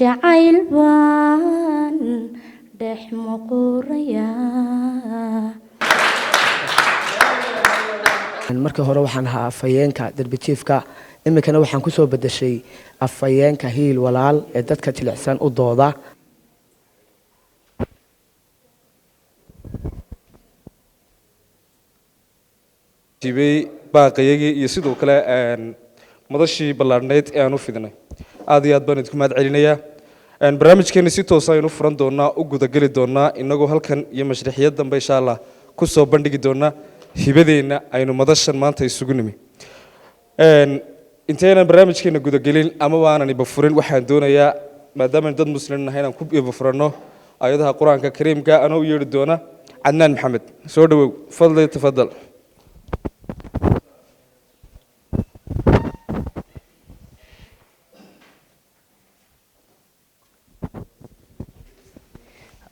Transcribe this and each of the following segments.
jacayl baan dhex muquurayaa. markii hore waxaan ahaa afhayeenka darbijiifka, iminkana waxaan kusoo bedeshay afhayeenka hiil walaal ee dadka jilicsan u dooda. jibay baaqayagii iyo sidoo kale madashii ballaadhneyd ee aan u fidnay aad iyo aad baan idinku mahad celinayaa. barnaamijkeena si toos aynu furan doonaa, u gudageli doonaa inagoo halkan iyo mashraxiyad dambe insha allah ku soo bandhigi doonaa hibadeenna aynu madashan maanta isugu nimi. intaynan barnaamijkeena gudagelin ama aanan ibafurin, waxaan doonayaa maadaama dad muslim nahay inaan ku ibafuranno aayadaha qur-aanka kariimka anoo u yeedhi doona cadnaan maxamed. soo dhawow, fadli tafadal.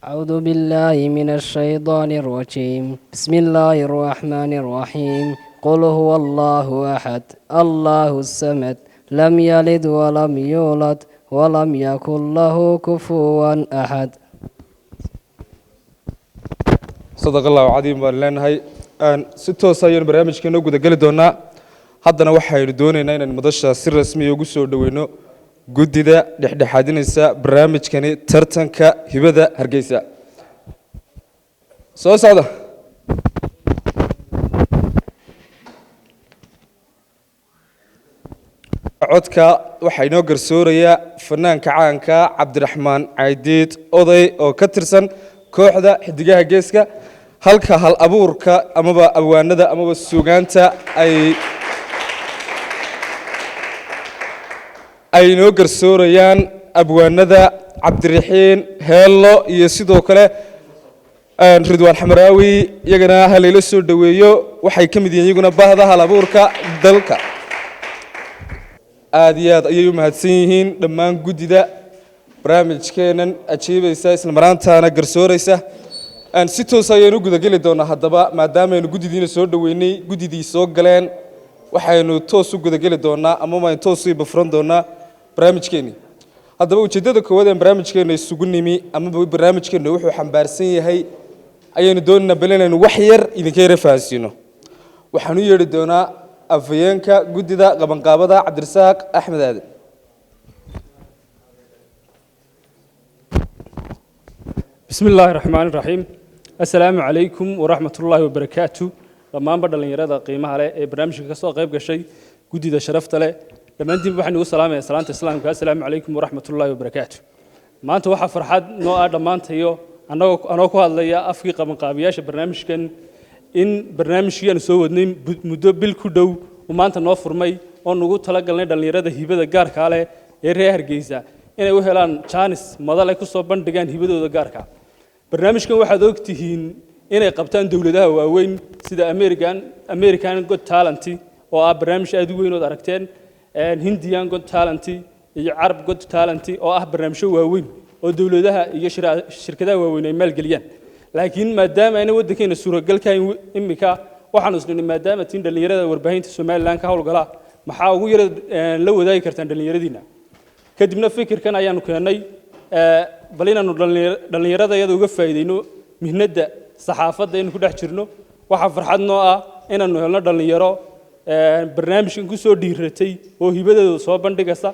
أعوذ بالله من الشيطان الرجيم. بسم الله الرحمن الرحيم. قل هو الله أحد الله الصمد لم يلد ولم يولد ولم يكن له كفوا أحد. صدق الله العظيم. baan leenahay si toos ayaan barnaamijkeena u gudageli doonaa. haddana waxaynu doonaynaa inaan madasha si rasmi ugu soo dhaweyno guddida dhexdhexaadinaysa barnaamijkani tartanka hibada Hargeysa. soo socda. codka waxaa inoo garsoorayaa fanaanka caanka Cabdiraxmaan Caydiid Oday oo ka tirsan kooxda xidigaha geeska, halka hal abuurka amaba awaanada amaba suugaanta ay inoo garsoorayaan abwaanada Cabdiraxiin Heello iyo sidoo kale Ridwaan Xamaraawi. iyagana halayla soo dhaweeyo, waxay ka mid yihiin iyaguna bahda hal abuurka dalka. aad iyo aad ayay u mahadsan yihiin dhammaan guddida barnaamijkeenan ajiibaysa isla maraantaana garsooraysa. si toos ayaynu u gudageli doonaa. haddaba maadaamaaynu guddidiina soo dhaweynay, guddidii soo galeen, waxaynu toos u gudageli doonaa ama aynu toos u ibafuran doonaa barnaamijkeennii. haddaba ujeeddada koowaad ee barnaamijkeenna isugu nimi amaba barnaamijkeenna wuxuu xambaarsan yahay ayaynu doonaynaa bal inaynu wax yar idinka yara fahansiino. waxaan u yeedhi doonaa afhayeenka guddida qabanqaabada Cabdirasaaq Axmed Aadan. بسم الله الرحمن الرحيم. السلام عليكم ورحمة الله وبركاته. لما بدل يراد قيمة على برنامج كسوق قيب كشيء جديد شرفت له. لما أنتم بحنا نقول سلام يا سلام السلام السلام عليكم ورحمة الله وبركاته. ما أنت واحد فرحان نوع لما أنت يو أنا كوا الله يا أفريقيا من قابياش برنامج كان إن برنامج كان سوى نيم مدبل كدو وما أنت نوفر ماي أو نقول تلاقي لنا دل يراد هيبة الجار كاله يريه هرجيزة. إنه وهلان chance ماذا يكون بندقان هيبة الجار كا. barnaamijkan waxaad ogtihiin inay qabtaan dawladaha waaweyn sida American Got Talent oo ah barnaamij aad u weyn oo aragteen, Hindian Got Talent iyo Arab Got Talent oo ah barnaamijyo waaweyn oo dawladaha iyo shirkadaha waaweyn ay maalgeliyaan. laakiin maadaama ayna wadankeena suuragal ka imika waxaan isnaa maadaama tiin dhalinyarada warbaahinta Soomaaliland ka hawlgala maxaa ugu yar la wadaagi kartaan dhalinyaradiina. kadibna fikirkan ayaanu keenay bal inaanu dhalinyarada iyada uga faa'iideyno mihnada saxaafadda inuu ku dhex jirno. waxa farxad noo ah inaanu helno dhalinyaro barnaamijkan ku soo dhiiratay oo hibadooda soo bandhigaysa.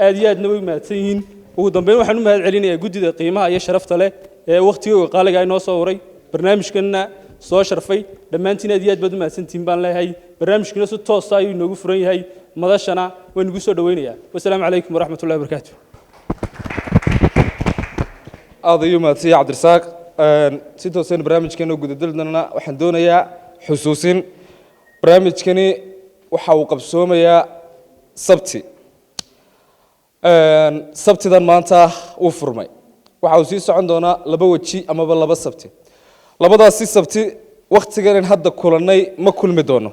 aad iyo aadna way mahadsan yihiin. ugu dambeyn waxaan u mahad celinayaa guddida qiimaha iyo sharafta leh ee waqtigooda qaaliga ay noo soo waray barnaamijkanna soo sharfay. dhammaantiin aad iyo aad baad u mahadsantihiin baan leeyahay. barnaamijkuna si toos ah ayuu inoogu furan yahay, madashana waan ugu soo dhaweynayaa. wassalaamu calaykum waraxmatullahi wabarakaatu. aad ayuu mahadsan yahay Cabdirasaaq. si toosan barnaamijkeena u gudadalnana waxaan doonayaa xusuusin barnaamijkani waxa uu qabsoomayaa sabtidan maanta uu furmay. waxa uu sii socon doonaa laba waji amaba laba sabti. labadaasi sabti waqtigan hadda kulanay ma kulmi doono.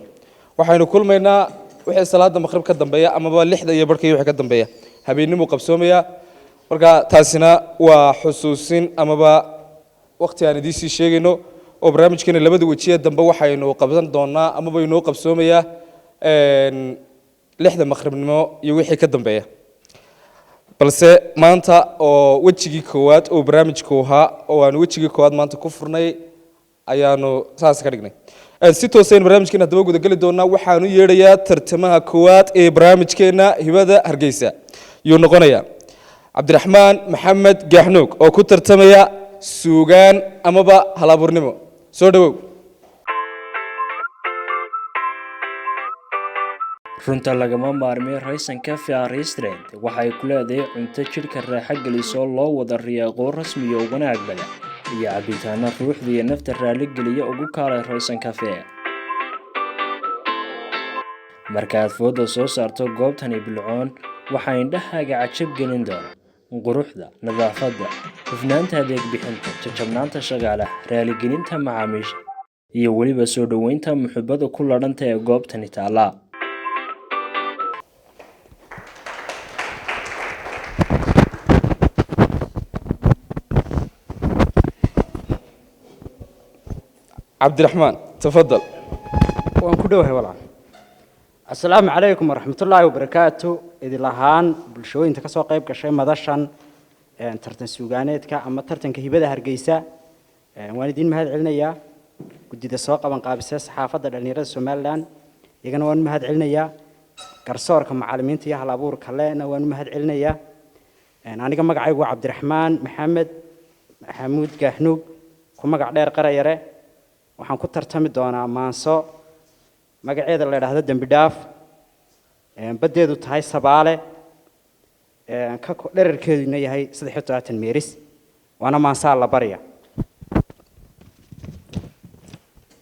waxaynu kulmaynaa wixii salaada maqrib ka dambeeya amaba 6 iyo barkii wixii ka dambeeya habeenimo qabsoomaya. marka taasina waa xusuusin amaba waqti aan idin sii sheegayno oo barnaamijkeena labada wajiye dambe waxaynu qabsan doonaa amaba inoo qabsoomaya 6 maqribnimo iyo wixii ka dambeeya. balse maanta oo wejigii koowaad oo barnaamijku ahaa oo aan wejigii koowaad maanta ku furnay ayaanu saas ka dhignay si toosan barnaamijkeena hadaba guda gali doonaa waxaanu yeedhayaa tartamaha koowaad ee barnaamijkeena hibada Hargeysa iyo noqonaya Cabdiraxmaan Maxamed Gaxnuug oo ku tartamaya suugaan amaba halaaburnimo soo dhawow runta lagama maarmay Raysan Cafe & Restaurant waxay ku leedahay cunto jidhka raaxo geliso loo wada riyaaqo rasmi iyo wanaag badan iyo cabitaano ruuxda iyo nafta raali geliya ugu kaalay Raysan Cafe markaad foodo soo saarto goobtani bilcoon waxay indhahaaga cajab gelin doonaa quruxda nadaafadda hufnaanta adeeg bixinta jajabnaanta shaqaalaha raali gelinta macaamiisha iyo weliba soo dhaweynta muxubbada ku ladhanta ee goobtani taala Cabdiraxmaan tafadal waan ku dhawahay walaal assalaamu calaykum waraxmatullaahi wabarakaatu idil ahaan bulshooyinka ka soo qayb gashay madashan tartan suugaaneedka ama tartanka hibada Hargeysa waan idin mahad celinayaa gudida soo qaban qaabisay saxaafadda dhalinyarada Soomaaliland iyagana waan mahad celinayaa garsoorka macallimiinta iyo hal-abuurka leena waan mahad celinayaa aniga magacaygu waa Cabdiraxmaan Maxamed Gaxnuug ku magac dheer qarayare waxaan ku tartami doonaa maanso magaceeda la yiraahdo dambi dhaaf badeedu tahay Sabaale ka dhererkeeduna yahay 37 meeris waana maansa la bariya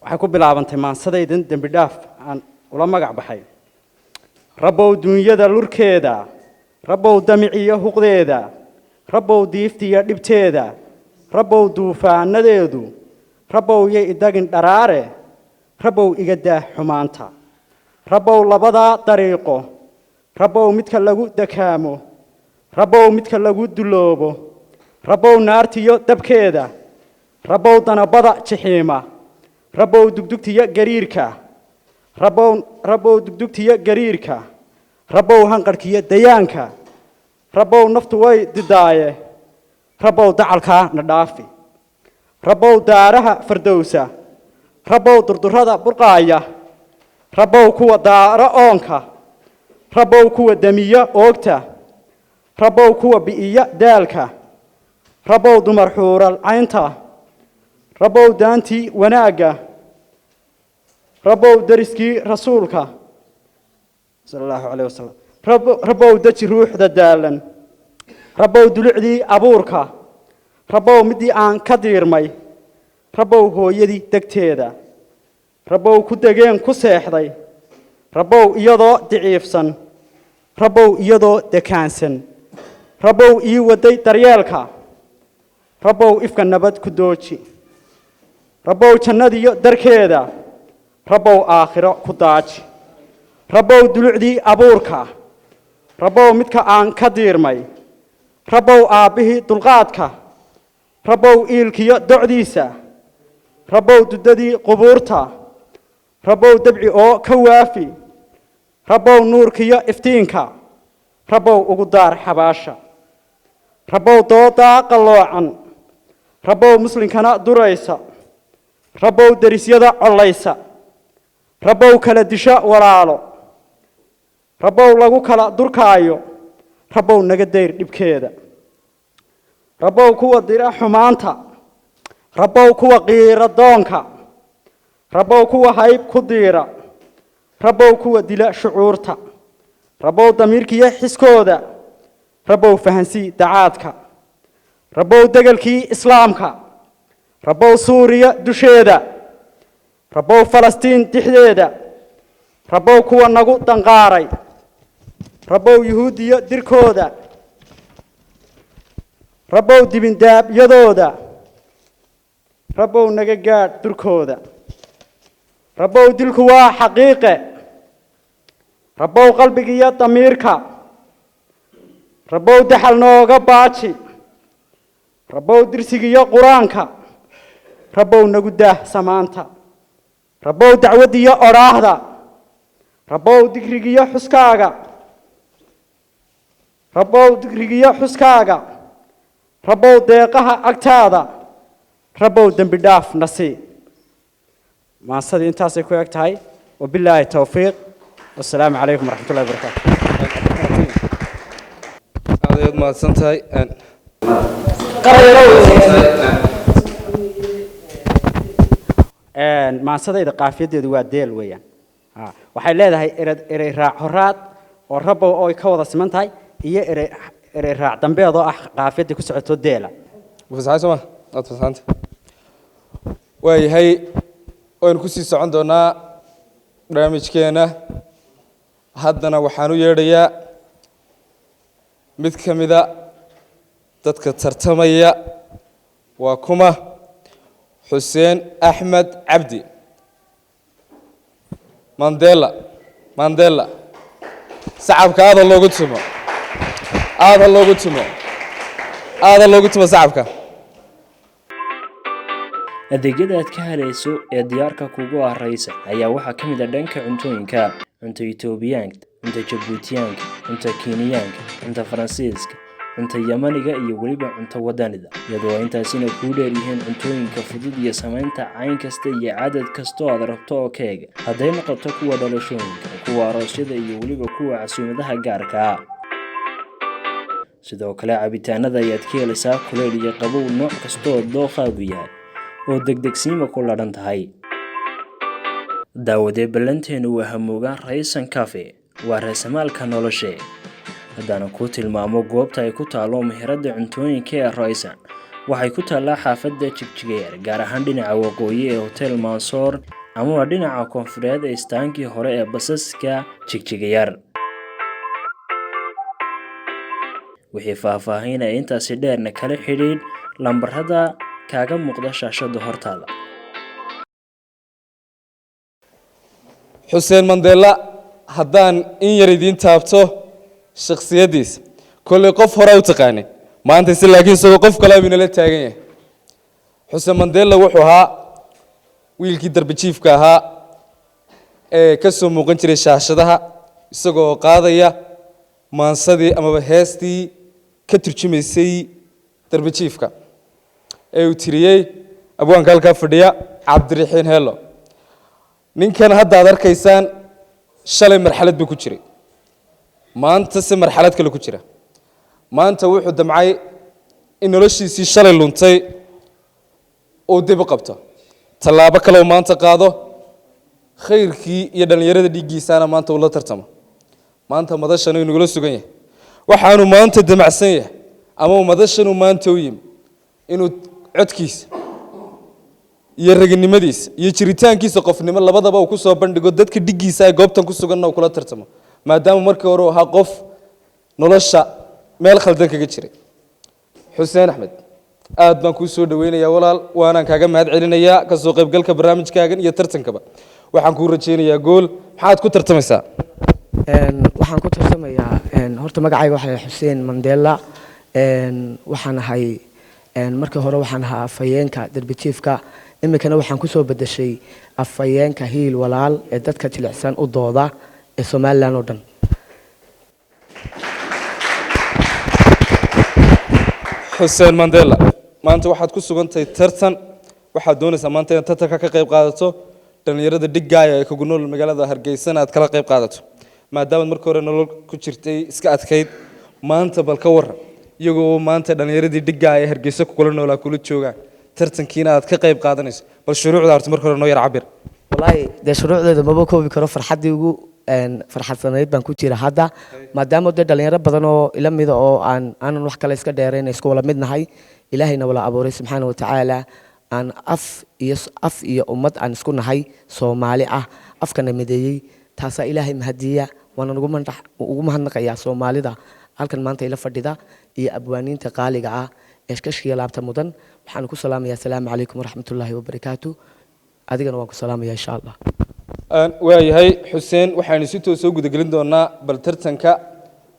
waxay ku bilaabantay maansadaydan dambi dhaaf aan ula magac baxay rabow dunyada lurkeeda rabow damiciyo huqdeeda rabow diiftiya dhibteeda rabow duufaanadeedu rabow yey idagin dharaare rabow iga daa xumaanta rabow labada dariiqo rabow midka lagu dakaamo rabow midka lagu duloobo rabow naartiyo dabkeeda rabow danabada jixiima rabow dugdugtiya gariirka rabow dugdugtiya gariirka rabow hanqarkiya dayaanka rabow naftu way didaaye rabow dacalka na dhaafi rabow daaraha fardowsa rabow durdurada burqaaya rabow kuwa daara oonka rabow kuwa damiya oogta rabow kuwa bi'iya daalka rabow dumar xuural caynta rabow daantii wanaaga rabow dariskii rasuulka sallallahu alayhi wasallam rabow daji ruuxda daalan rabow dulucdii abuurka rabow midii aan ka diirmay rabow hooyadii degteeda rabow ku degeen ku seexday rabow iyadoo diciifsan rabow iyadoo dekaansan rabow ii waday daryeelka rabow ifka nabad ku dooji rabow jannadiyo darkeeda rabow aakhiro ku daaji rabow dulucdii abuurka rabow midka aan ka diirmay rabow aabbihii dulqaadka rabow iilkiyo docdiisa rabow dudadii qubuurta rabow dabci oo ka waafi rabow nuurkiyo iftiinka rabow ugu daar xabaasha rabow doodaa qalloocan rabow muslinkana duraysa rabow darisyada collaysa rabow kala disha walaalo rabow lagu kala durkaayo rabow naga dayr dhibkeeda rabow kuwa dira xumaanta rabow kuwa qiira doonka rabow kuwa hayb ku diira rabow kuwa dila shucuurta rabow damiirkiyo xiskooda rabow fahansii dacaadka rabow degalkii islaamka rabow suuriya dusheeda rabow falastiin dixdeeda rabow kuwa nagu danqaaray rabow yuhuudiyo dirkooda rabow dibindaabyadooda rabow naga gaadh durkooda rabow dilku waa xaqiiqe rabow qalbigiyo damiirka rabow daxal nooga baaji rabow dirsigiyo qur-aanka rabow nagu daah samaanta rabow dacwadiyo odhaahda rabow digrigiyo xuskaaga rabbow digrigiyo xuskaaga rabbow deeqaha agtaada rabbow dembi dhaaf nasii maasadii intaasay ku eg tahay wabilaahi towfiiq wasalaamu calaykum waraxmatullahi wabarakaatu aad mahadsan tahay maansadayda qaafiyadeedu waa deel weeyaan waxay leedahay erey raac horaad oo rabbow oo ay ka wada siman tahay iyo erey raac dambeed oo ah qaafiyadii ku socoto deela fasaxay soo ma aad fasaxanta waayahay waynu ku sii socon doonaa barnaamijkeena haddana waxaan u yeedhayaa mid ka mida dadka tartamaya waa kuma xuseen axmed cabdi mandela sacabka aada loogu tumo sacabka adeegyada aad ka helayso ee diyaarka kugu ah raysan ayaa waxaa ka mid ah dhanka cuntooyinka cunto Itoobiyaanka cunto Jabuutiyaanka cunto Kenyaanka cunto Faransiiska cunto Yamaniga iyo waliba cunto wadanida iyadoo intaasina ku dheer yihiin cuntooyinka fudud iyo samaynta cayn kasta iyo cadad kasta oo aad rabto oo keega hadday noqoto kuwa dhalashooyinka kuwa aroosyada iyo waliba kuwa casuumadaha gaarka ah sidoo kale cabitaanada ayaad ka helaysaa kuleyl iyo qabow nooc kasta oo dooqaagu yahay oo degdegsiima ku ladhan tahay daawadee ballanteenu waa hamoogaan raysan cafe waa raasamaalka noloshe haddana ku tilmaamo goobta ay ku taalo meherada cuntooyinka ee raysan waxay ku taallaa xaafadda Jigjigeer gaar ahaan dhinaca waqooyi ee Hotel Mansour ama dhinaca koonfureed ee istaankii hore ee basaska Jigjigeer wixii faahfaahin intaasi dheerna kala xiriir lambarada kaaga muuqda shaashada hortaada xuseen mandela haddaan in yar idiin taabto shakhsiyadiisa kolley qof hore u taqaanay maanta si laakiin isagoo qof kale ayuu nala taagan yahay xuseen mandela wuxuu ahaa wiilkii darbi jiifka ahaa ee ka soo muuqan jiray shaashadaha isagoo qaadaya maansadii amaba heestii ka turjumaysay darbi jiifka ee uu tiriyey abwaanka halkaa fadhiya cabdiraxiin heelo ninkan hadda aad arkaysaan shalay marxalad buu ku jiray maanta si marxalad kale ku jira maanta wuxuu damcay in noloshiisii shalay luntay uu dib u qabto tallaabo kale uu maanta qaado khayrkii iyo dhallinyarada dhiiggiisaana maanta uu la tartamo maanta madashan uu nagula sugan yahay waxaanu maanta damacsan yahay ama madashan uu maanta u yimi inuu codkiisa iyo raginimadiisa iyo jiritaankiisa qofnimo labadaba uu ku soo bandhigo dadka dhigiisa ay goobtan ku sugan oo kula tartamo maadaama markii hore uu ahaa qof nolosha meel khaldan kaga jiray xuseen axmed aad baan kuu soo dhaweynayaa walaal waanaan kaaga mahad celinayaa ka soo qaybgalka barnaamijkaagan iyo tartankaba waxaan kuu rajaynayaa gool maxaad ku tartamaysaa waxaan ku tartamayaa horta magacayga waxaa xuseen mandela waxaan ahay markii hore waxaan ahaa afhayeenka darbi jiifka iminkana waxaan ku soo bedeshay afhayeenka hiil walaal ee dadka jilicsan u dooda ee Soomaaliland oo dhan xuseen mandela maanta waxaad ku sugantahay tartan waxaad doonaysaa maanta inaad tartanka ka qayb qaadato dhalinyarada dhigaaya ee kugu nool magaalada Hargeysa aad kala qayb qaadato maadaama markii hore nolol ku jirtay iska adkayd maanta bal ka waran iyagoo maanta dhalinyaradii dhigaaya Hargeysa ku kula noolaa kula joogaan tartankiina aad ka qayb qaadanayso bal shuruucda horta markii hore noo yar cabir wallahi de shuruucdeeda maba koobi karo farxadii ugu farxadsanayd baan ku jira hadda maadaama dad dhalinyaro badan oo ila mid oo aanan wax kale iska dheerayn isku wala midnahay ilaahayna wala abuuray subxaanahu wa tacaala aan af iyo ummad aan isku nahay Soomaali ah afkana mideeyay taasa ilaahay mahadiya waan ugu mahadnaqayaa Soomaalida halkan maanta ila fadhida iyo abwaaniinta qaaliga ah ee iskashiga laabta mudan waxaan ku salaamayaa assalaamu calaykum waraxmatullaahi wabarakaatu adigana waan ku salaamayaa insha Allah waayahay xuseen waxaanu si toos soo gudagelin doonaa bal tartanka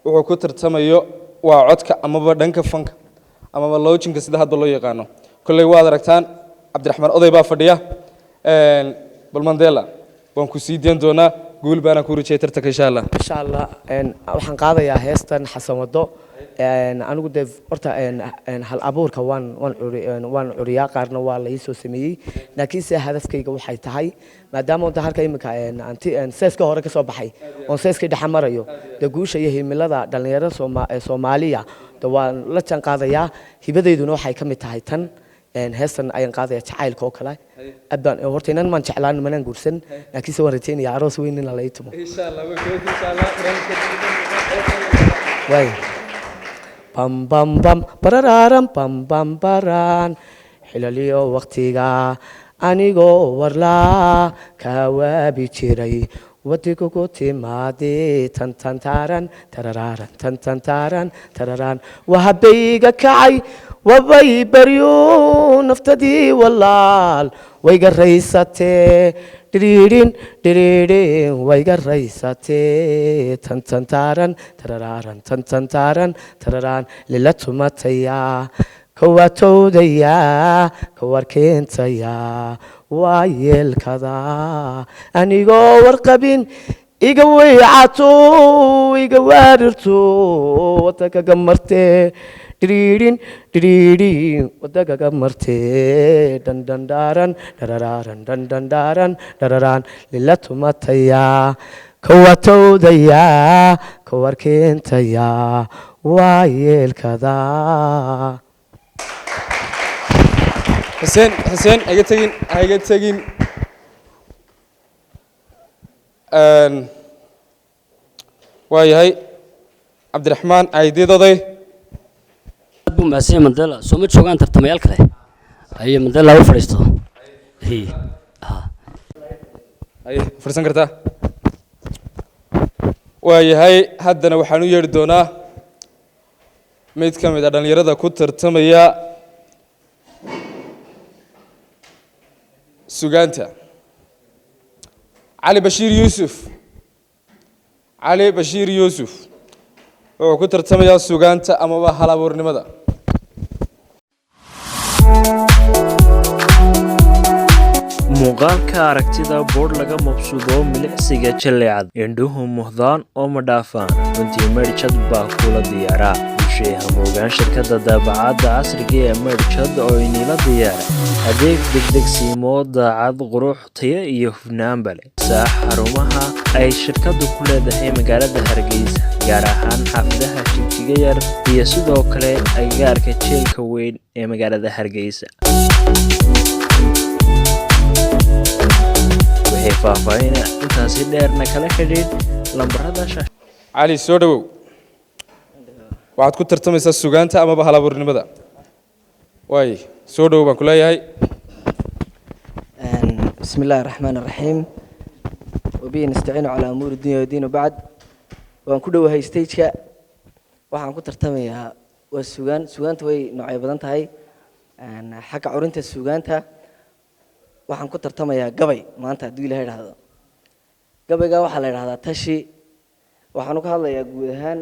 wuxuu ku tartamayo waa codka amaba dhanka fanka amaba loojinka sida hadba loo yaqaano kulley waad aragtaan cabdiraxmaan oday baa fadhiya bal mandela waan ku sii deen doonaa guul baana ku rajay tartanka insha Allah إن شاء الله waxaan qaadayaa heestan xasan wado anigu de horta hal abuurka waan curiyaa qaarna waa la ii soo sameeyey laakiin se hadafkayga waxay tahay maadaama uu halka imika seeska hore ka soo baxay oo seeska dhex marayo de guusha iyo himilada dhalinyarada Soomaaliya de waan la jaan qaadayaa hibadeyduna waxay ka mid tahay tan heestan ayaan qaadaya jacaylka oo kale adan horta inaan man jeclaan manaan guursan laakiin se waan rajaynayaa aroos weyn in la itumo insha Allah insha Allah way bam bam bam barararam bam bam baran xilaliyo waqtiga anigoo warlaa ka waabi jiray wadigu ku timaade tan taran tarararan tan taran tararan wahabayga kacay wabay baryo naftadii walaal wayga raysatee diriirin wayga raysatee tan taran tarararan tan taran tararan lila tumataya kawatowdaya kawarkeentaya waa yeelkada anigoo warqabin iga weycato iga waarirto wadagaga martee diriirin wadagaga martee dandandaaran dararaaran dandandaaran dararaan lila tumataya kawatowdaya kawarkeentaya waa yeelkada حسين هيجي تجين وياي عبد الرحمن عيدي ضدي أبو مسيح مندلا سومت شوغان ترتميال كله أي مندلا هو فريستو هي أي فرسان كرتا وياي هدنا وحنو يردونا ميت كم إذا دان يردا كتر تميا سوغانتا علي بشير يوسف oo ku tartamaya suugaanta ama waa hal abuurnimada muuqaalka aragtida boodh laga mabsuudo milicsiga jaleecad indhuhu muhdaan oo ma dhaafaan runtii meydhjad baa kula diyaaraa bulshee hamoogaan shirkadda daabacadda casriga ee meydhjad oo inila diyaara adeeg degdegsiimo daacad qurux tayo iyo hufnaanba leh saax xarumaha ay shirkaddu ku leedahay magaalada Hargeysa gaar ahaan xaafadaha Jimjiga Yar iyo sidoo kale agagaarka jeelka weyn ee magaalada Hargeysa waxay faahfaahin intaasi dheerna kala xidhiidh lambarada cali soo dhawow waxaad ku tartamaysaa suugaanta ama hal abuurnimada way soo dhawow baan ku leeyahay بسم الله الرحمن الرحيم وبه نستعين على أمور الدنيا والدين وبعد وأن كله هاي ستيج waxaan ku tartamayaa waa suugaanta way noocyo badan tahay xagga curinta suugaanta waxaan ku tartamayaa gabay maanta haddii la yiraahdo gabayga waxa la yiraahdaa tashi waxaan ka hadlayaa guud ahaan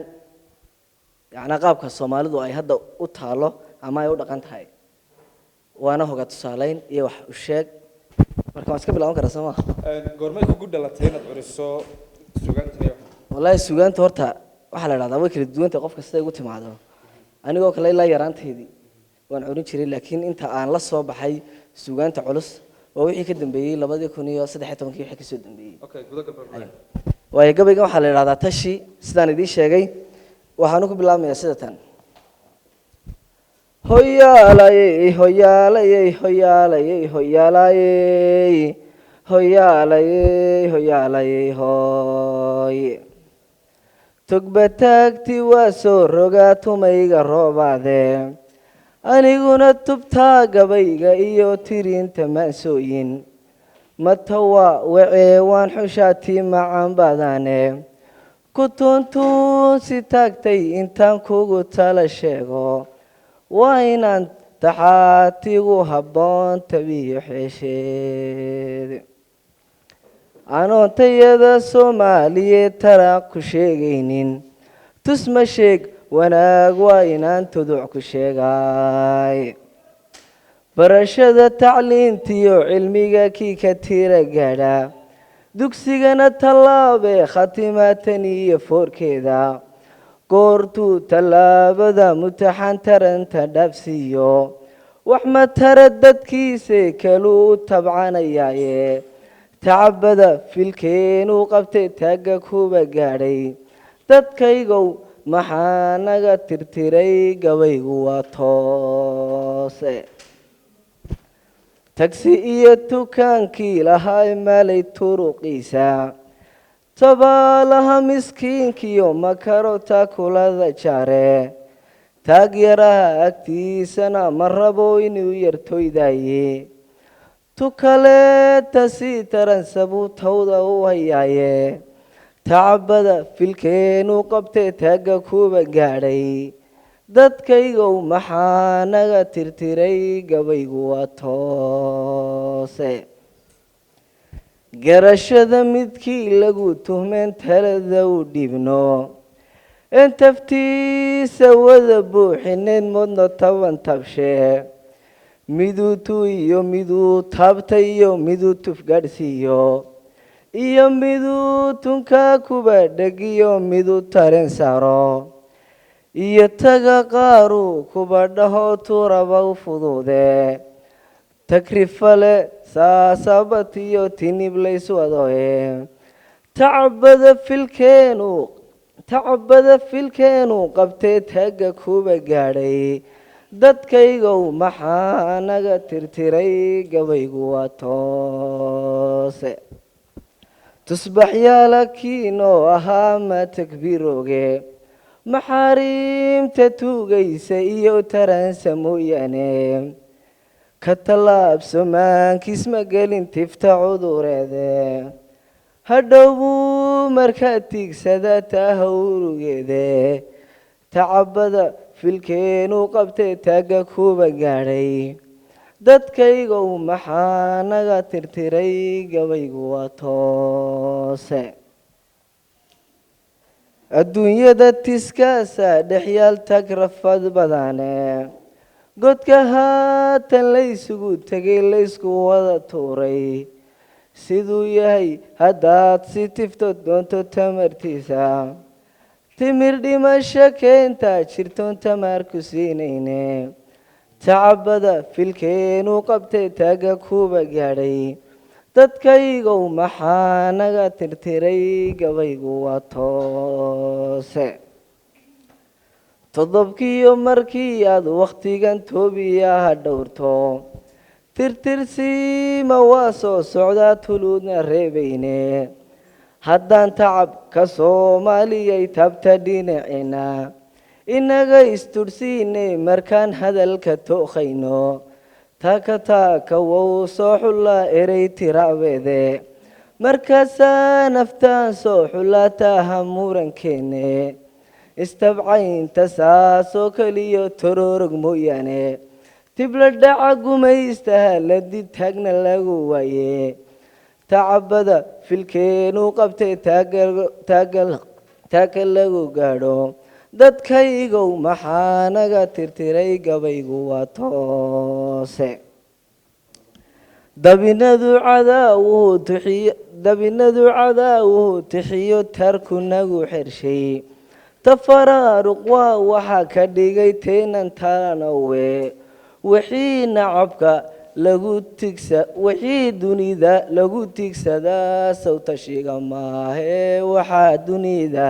yacni qaabka Soomaalidu ay hadda u taalo ama ay u dhaqan tahay waana hoga tusaaleyn iyo wax u sheeg marka waan iska bilaaban karaa Soomaa goormay ku dhalatay inaad curiso suugaanta wallahi suugaanta horta waxa la yiraahdaa way kala duwan tahay qof kasta ugu timaado anigoo kale ilaa yaraanteedii waan curin jiray laakiin inta aan la soo baxay suugaanta culus oo wixii ka dambeeyay 2013 wixii ka soo dambeeyay okay gudaha barnaamij way gabayga waxa la yiraahdaa tashi sidaan idin sheegay waxaan ku bilaabmayaa sida tan hoyaalay hoyaalay hoyaalay hoyaalay hoyaalay hoyaalay hoy tugbatagti waa soo rogaa tumayga roobaade aniguna tubtaa gabayga iyo tirinta maasooyin matawa wacee waan xushaatii macaan badane ku tuuntuun si taagtay intaan kugu tala sheego waa inaan taxaatigu habboon tabiyo xeesheed anoon tayada Soomaaliyeed taraaq ku sheegaynin tusma sheeg wanaag waa inaan tuduc ku sheegay barashada tacliintiyo cilmiga kii ka tira gaadha dugsigana tallaabe khatimaatan iyo foorkeeda goortuu tallaabada mutaxan taranta dhaafsiiyo wax matara dadkiisa kaluu u tabcanayaaye tacabada filkeenuu qabtay taagga kuba gaadhay dadkaygow maxaa naga tirtiray gabaygu waa toose tagsi iyo dukaankii lahaa maalay turuqiisa tabaalaha miskiinkiyo makaro taakulada jaare taagyaraha agtiisana ma rabo inuu yartoydaaye tukaleeta sii taran sabuutawda u hayaaye tacabada filkeenuu qabtay taagga kuba gaadhay dadkaygow maxaa naga tirtiray gabaygu waa toose garashada midkii lagu tuhmeen talada u dhibno in taftiisa wada buuxineed modno taban tabshee miduu tu iyo miduu taabtay iyo miduu tufgadhsiiyo iyo miduu tunkaa kuba dhegiyo miduu taren saro iyo taga qaaruu kuba dhaho turaba u fuduude takrifale saasabatiyo tinib layswadoe tacabada filkeenuu qabtee taagga kuba gaadhay dadkaygow maxaa naga tirtiray gabaygu waa toose tusbaxyaala kiinoo ahaa ma takbiirooge maxaariimta tuugaysa iyo taransa mooyaane ka tallaabso maankiisma gelin tifta cudureede hadhow buu markaa tiigsada taaha urugeede tacabada filkeenuu qabtay taagga kuba gaadhay dadkaygow maxaa naga tirtiray gabaygu waa toose adduunyada tiskaasa dhexyaal tagrafad badane godka haatan laysugu tegay laysku wada tuuray siduu yahay haddaad si tifto doonto tamartiisa timir dhimasho keentaa jirtoon tamaarku siinayne tacabada filkeenuu qabtay taagga kuba gaadhay dadkaygow maxaa naga tirtiray gabaygu waa toose todobkiiyo markii aad wakhtigan toobiyaha dhowrto tirtirsiima waa soo socdaa tuluudna reebayne haddaan tacab ka soomaaliyay tabta dhinaceena inaga istudhsiinay markaan hadalka tookhayno taaka wow soo xullaa erey tiraabeede markaasaa naftaan soo xullaa taaha murankeene istabcaynta saasoo keliyo toroorog mooyaane tibla dhaca gumaystaha ladi taagna lagu waaye tacabada filkeenuu qabtay taagga lagu gaadho dadkaygow maxaa naga tirtiray gabaygu waa toose dabinadu cadaawuhu tixiyo tarku nagu xershay tafaraaruq waa waxaa ka dhigay teenan talanowe wixii nacabka wixii dunida lagu tigsadaa sawtashiga maahee waxaa dunida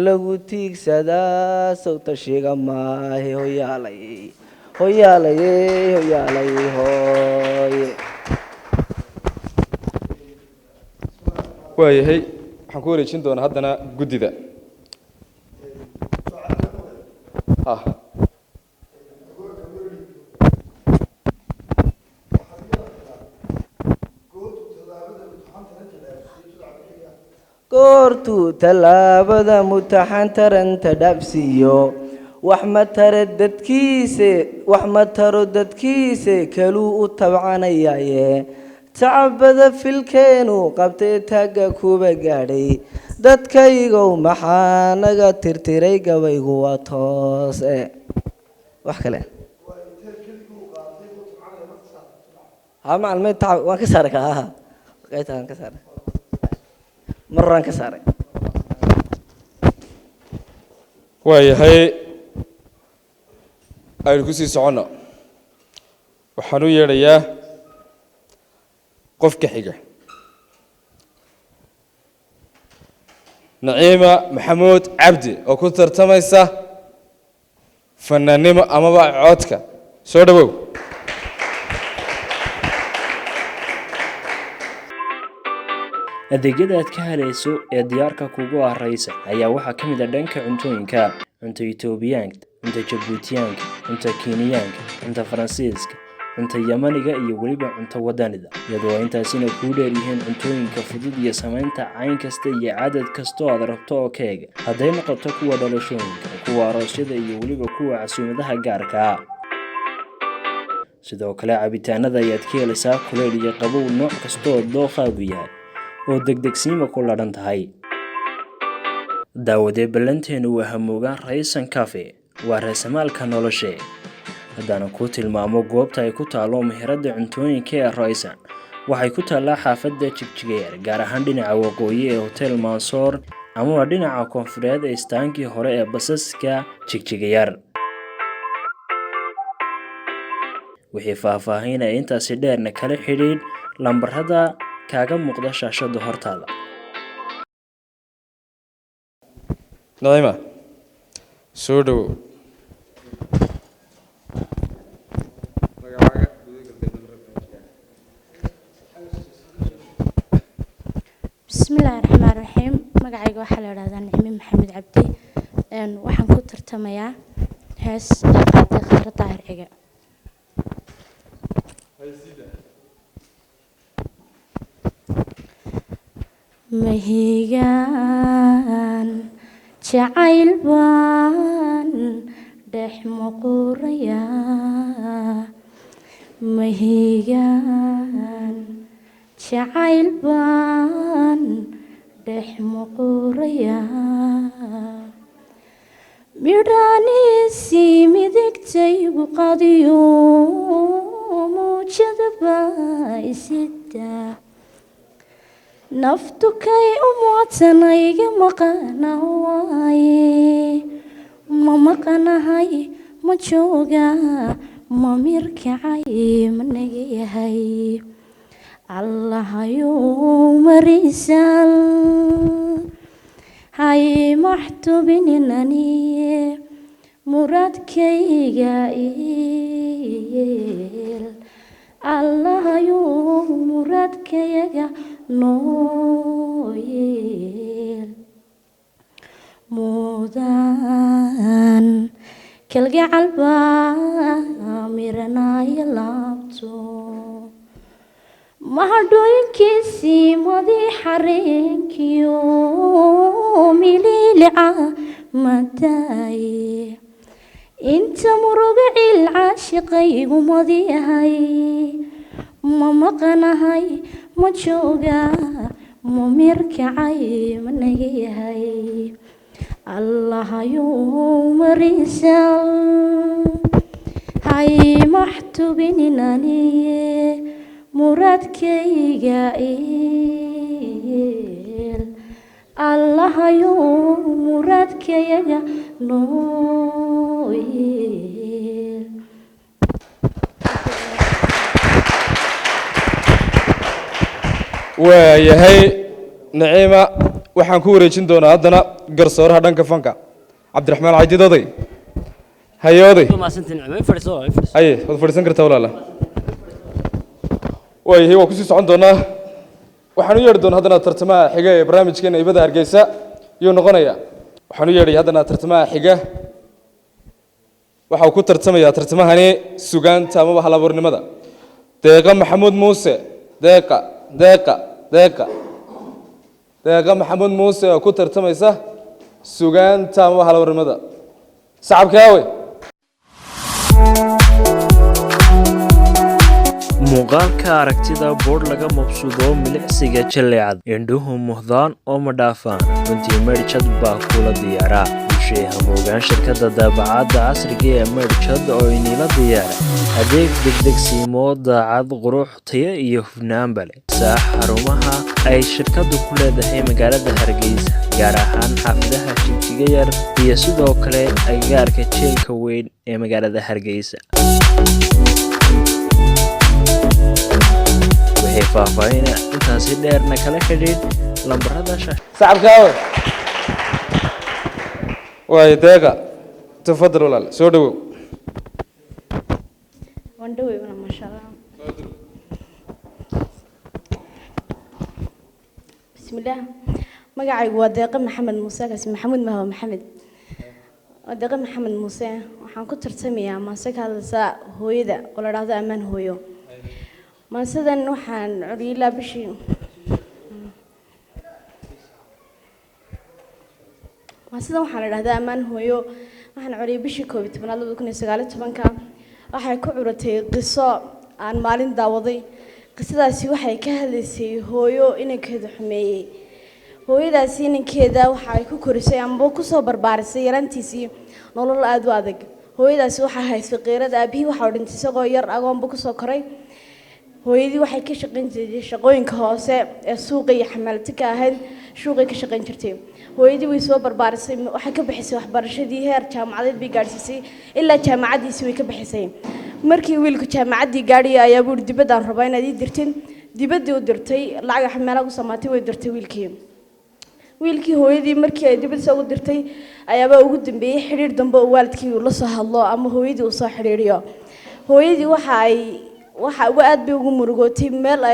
lagu tiigsadaa sawtashiga maahe hoyaalayey hoyaalayey hoyaalayey hooye waayahay waxaan ku wareejin doonaa haddana guddida goortuu tallaabada mutaxan taranta dhaafsiiyo wax ma taro dadkiise kaluu u tabcanayaaye tacabada filkeenuu qabtay taagga kuba gaadhay dadkaygow maxaa naga tirtiray gabaygu waa toose wax kale ha macalmeed tacab waan ka saara ka qaytaan ka saara marran ka saaray waayahay aynu kusii soconno waxaan u yeedhayaa qofka xiga naciima maxamuud cabdi oo ku tartamaysa fanaannimo amaba codka soo dhawow adeegyada aad ka helayso ee diyaarka kugu ah Raysan ayaa waxaa ka mid ah dhanka cuntooyinka cunto Itoobiyaanka cunto Jabuutiyaanka cunto Kenyaanka cunto Faransiiska cunto Yamaniga iyo weliba cunto wadanida iyadoo intaasina ku dheer yihiin cuntooyinka fudud iyo samaynta cayn kasta iyo cadad kasta oo aad rabto oo keega hadday noqoto kuwa dhalashooyinka kuwa aroosyada iyo weliba kuwa casuumadaha gaarka ah sidoo kale cabitaanada ayaad ka helaysaa kuleyl iyo qabow nooc kasta oo dookhaagu yahay oo degdegsiima ku ladhan tahay daawadee ballanteenu waa hamoogaan Raysan Cafe waa raasamaalka noloshe haddana ku tilmaamo goobta ay ku taalo meherada cuntooyinka ee Raysan waxay ku taallaa xaafadda Jigjigeer gaar ahaan dhinaca waqooyi ee Hotel Mansoor ama dhinaca koonfureed ee istaankii hore ee basaska Jigjigeer wixii faahfaahinaya intaasi dheerna kala xidhiidh lambarada kaaga muuqda shaashada hortaada naciima soo dhawow بسم الله الرحمن الرحيم magacayga waxa la yiraahdaa Naciime Maxamed Cabdi waxaan ku tartamayaa hees qaatay khadradda harciga mahigaan jacayl baan dhex muqurayaa mahigaan jacayl baan dhex muqurayaa midhaaniisii midigtaygu qadiyo muujada baa isidaa naftu kay u muuqtanayga maqana waaye ma maqanahay ma joogaa ma mirkacay ma naga yahay allahayou marisal hay maxtubininani muradkayga il allahayou muradkayaga nooyeel mudan kalgacal baa miranaya laabto mahadhooyinkiisii madii xareenkiyo mililica madaaye inta muruga cil caashiqaygu madiyahay ma maqanahay ma joogaa ma mirkacay ma naga yahay allahayou marisal hay maxtubininani muradkayga il allahayou muradkayaga nooyeel waayahay naciima waxaan ku wareejin doonaa haddana garsooraha dhanka fanka cabdiraxmaan caydiid oday haye oday haye waad fadhiisan kartaa walaala waayahay waa kusii socon doonaa waxaan u yeedhi doonaa haddana tartamaha xiga ee barnaamijkeena ibada hargeysa yuu noqonayaa waxaan u yeedhay haddana tartamaha xiga waxa uu ku tartamayaa tartamahani sugaanta amaba halabuurnimada deeqa maxamuud muuse deeqa maxamuud muuse oo ku tartamaysa sugaanta amaba halabuurnimada sacabkaawe muuqaalka aragtida boodh laga mabsuudo milicsiga jalleecad indhuhu muhdaan oo ma dhaafaan runtii meydhjad baa kula diyaaraa yeeshee hamoogaan shirkadda daabacadda casriga ee merchad oo inila diyaara adeeg degdegsiimo daacad qurux tayo iyo hufnaanba leh saax xarumaha ay shirkaddu ku leedahay magaalada Hargeysa gaar ahaan xaafadaha Jimjiga Yar iyo sidoo kale agagaarka jeelka weyn ee magaalada Hargeysa wixii faahfaahin intaasi dheerna kala xidhiidh lambarada sacabkaawe waay deeqa tafadal walaal soo dhawow wandhawey wana masha Allah bismillaah magacaygu waa deeqa maxamed muuse kaasi maxamuud mahwa maxamed waa deeqa maxamed muuse waxaan ku tartamayaa maase ka hadlaysa hooyada oo la dhahdo ammaan hooyo maasadan waxaan curiyay ilaa bishii maasadan waxaa la dhahdaa ammaan hooyo waxaan curiyay bishii 11/2019 waxay ku curatay qiso aan maalin daawaday qisadaasi waxay ka hadlaysay hooyo inankeeda xumeeyay hooyadaasi inankeeda waxa ay ku korisay amba ku soo barbaarisay yarantiisii nolol aad u adag hooyadaasi waxa haysay qeyrada aabihii waxa uu dhintay isagoo yar agoonba ku soo koray hooyadii waxay ka shaqayn jirtay shaqooyinka hoose ee suuqa iyo xamaalada ka ahayd suuqay ka shaqayn jirtay hooyadii way soo barbaarisay waxay ka bixisay waxbarashadii heer jaamacadeed bay gaarsiisay ilaa jaamacadiisii way ka bixisay markii wiilku jaamacadii gaadhay ayaa buu dibadda aan rabaa inaad ii dirtin dibaddii u dirtay lacag xamaalaha ku samaatay way dirtay wiilkii hooyadii markii ay dibadda ugu dirtay ayaaba ugu dambeeyay xiriir dambe oo waalidkii uu la soo hadlo ama hooyadii uu soo xiriiriyo hooyadii waxa ugu aad bay ugu murugootay meel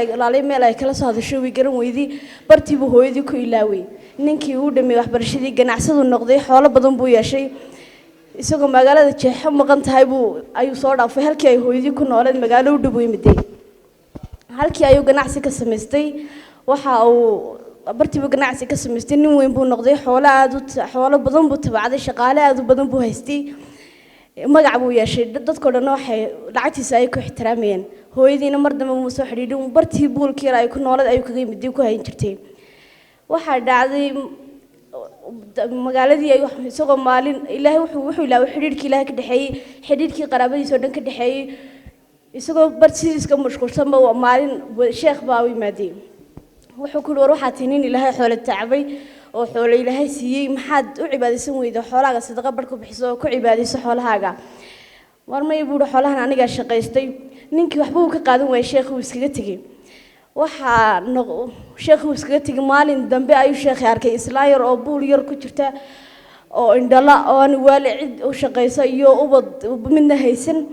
ay kala soo hadasho way garan weydii bartii buu hooyadii ku ilaaway ninkii uu dhameeyay waxbarashadii ganacsadu noqday xoolo badan buu yeeshay isagoo magaalada jeexo maqan tahay ayuu soo dhaafay halkii ay hooyadii ku nooleed magaalo u dhow yimiday halkii ayuu ganacsi ka samaystay waxa uu bartii buu ganacsi ka samaystay nin weyn buu noqday xoolo badan buu tabacday shaqaale aad u badan buu haystay magac buu yeeshay dadkoo dhan waxay lacagtiisa ay ku ixtiraamayeen hooyadiina mar dambe uu soo xidhiidhin bartii buulkii yar ay ku noolad ayuu kaga yimid ku hayn jirtay waxa dhacday magaaladii ay isagoo maalin ilaahay wuxuu ilaahay xidhiidhkii ilaahay ka dhaxeeyay xidhiidhkii qaraabadiisa oo dhan ka dhaxeeyay isagoo bartiiska mashquulsan maalin sheekh baa u yimaaday wuxuu ku war waxaa tinin ilaahay xoolo tacbay oo xoolo ilaahay siiyay maxaad u cibaadaysan weydo xoolaaga sadaqa barku bixiso ku cibaadayso xoolahaaga warmay buu xoolahan aniga shaqaystay ninkii waxba uu ka qaadan waayay sheekhu iskaga tagay sheekhu iskaga tagay maalin dambe ayuu sheekhi arkay islaan yar oo buul yar ku jirta oo indhala oo aan waali cid u shaqayso iyo ubad midna haysan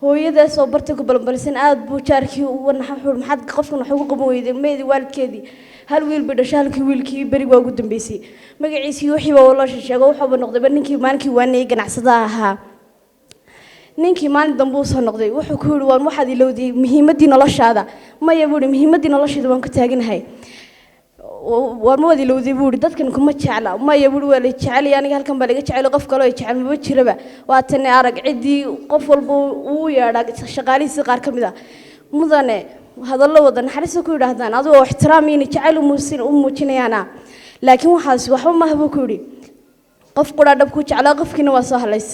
hooyadaas oo barta ku balbalsan aad buu jaarkii u wanaxay maxaad qofkan wax ugu qaban weyday meedi waalidkeedii hal wiil bidhashay halkii wiilkii bari waa ugu dambeysay magaciisii wixii baa loo sheegay wuxuu noqday ninkii maalinkii waanay ganacsada ahaa ninkii maalin dambe uu soo noqday wuxuu ku yiri waan waxaad ilowday muhiimadii noloshaada maya buu muhiimadii noloshaada waan ka taaganahay waan ma wadi ilowday buu dadkan kuma jecla maya buu waa la jecel aniga halkan baa laga jecel qof kale oo jecel ma jiraba waa tan arag cidii qof walba uu yeedha shaqaalihiisa qaar kamid ah mudane hadallo wada naxariis ku yiraahdaan adoo ixtiraam iyo jacayl u muujinayana laakiin waxba ma habo ku yiri qof qura dhab ku jecel qofkina waa soo halays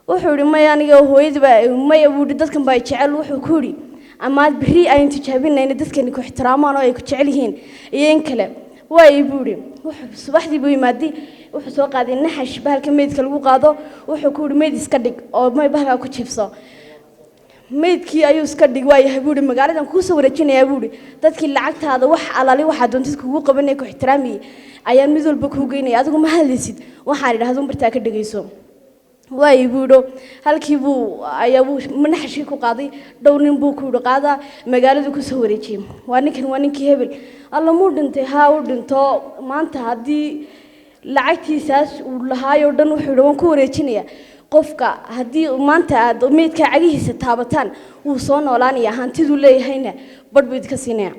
wuxuu yiri maya aniga hooyadiiba maya buu dadkan baa jecel wuxuu ku yiri ama biri ay tijaabinayna dadkan ku ixtiraamaan oo ay ku jecel yihiin iyo in kale way buu yiri wuxuu subaxdii buu yimaadii wuxuu soo qaaday naxash bahalka meedka lagu qaado wuxuu ku yiri meed iska dhig oo may bahalka ku jiifso meedkii ayuu iska dhig waayahay buu magaaladan ku soo wareejinaya buu dadkii lacagtaada wax alaali waxa doontid kugu qabanay ku ixtiraami ayaan mid walba ku geynay adigu ma hadlaysid waxaan idhaahdo bartaa ka dhageyso way buu halkii buu ayaa manaxashii ku qaaday dhownin buu ku qaada magaalada ku soo wareejiyay waa ninkii hebel alla muu dhintay haa u dhinto maanta hadii lacagtiisaas uu lahaayo dhan wuxuu waan ku wareejinaya qofka hadii maanta aad meedka cagihiisa taabataan uu soo noolaanaya hantidu leeyahayna badhbid ka siinaya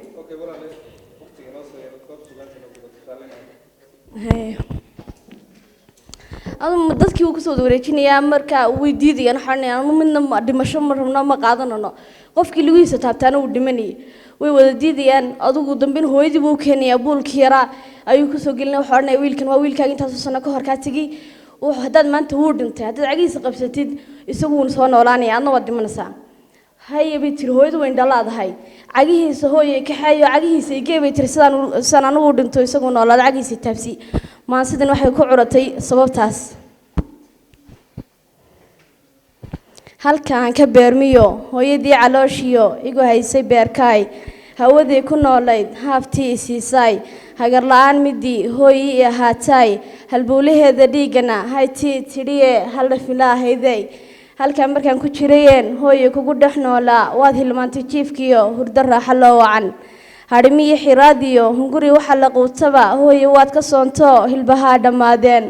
dadkii uu ku soo wareejinaya marka way diidayaan xarnayaan midna dhimasho ma rabno ma qaadanano qofkii lugiisa taabtaana uu dhimanay way wada diidayaan adigu dambe hooyadii buu keenaya buulkii yara ayuu ku soo gelinay xarnay wiilkan waa wiilkaaga intaas sano ka hor ka tagay haddaad maanta wuu dhintay haddaad cagihiisa qabsatid isaguuna soo noolaanaya adna waad dhimanaysaa haye bay tiri hooyadu way indhalaadahay cagihiisa hooyay kaxeeyo cagihiisa igee bay tiri sidaan anugu dhinto isagu noolaada cagihiisa taabsi maansidan waxay ku curatay sababtaas halkaan ka beermiyo hooyadii calooshiyo igu haysay beerkaay hawadii ku noolayd haaftii isiisaay hagar la-aan midii hooyii i ahaataay halbuulaheeda dhiigana haytii tidhiye halla filaahayday halkaan markaan ku jirayeen hooye kugu dhex noolaa waad hilmaantay jiifkiyo hurdo raaxo loo wacan hadhimiyo xiraadiyo hunguri waxa la quutaba hooye waad ka soonto hilbahaa dhammaadeen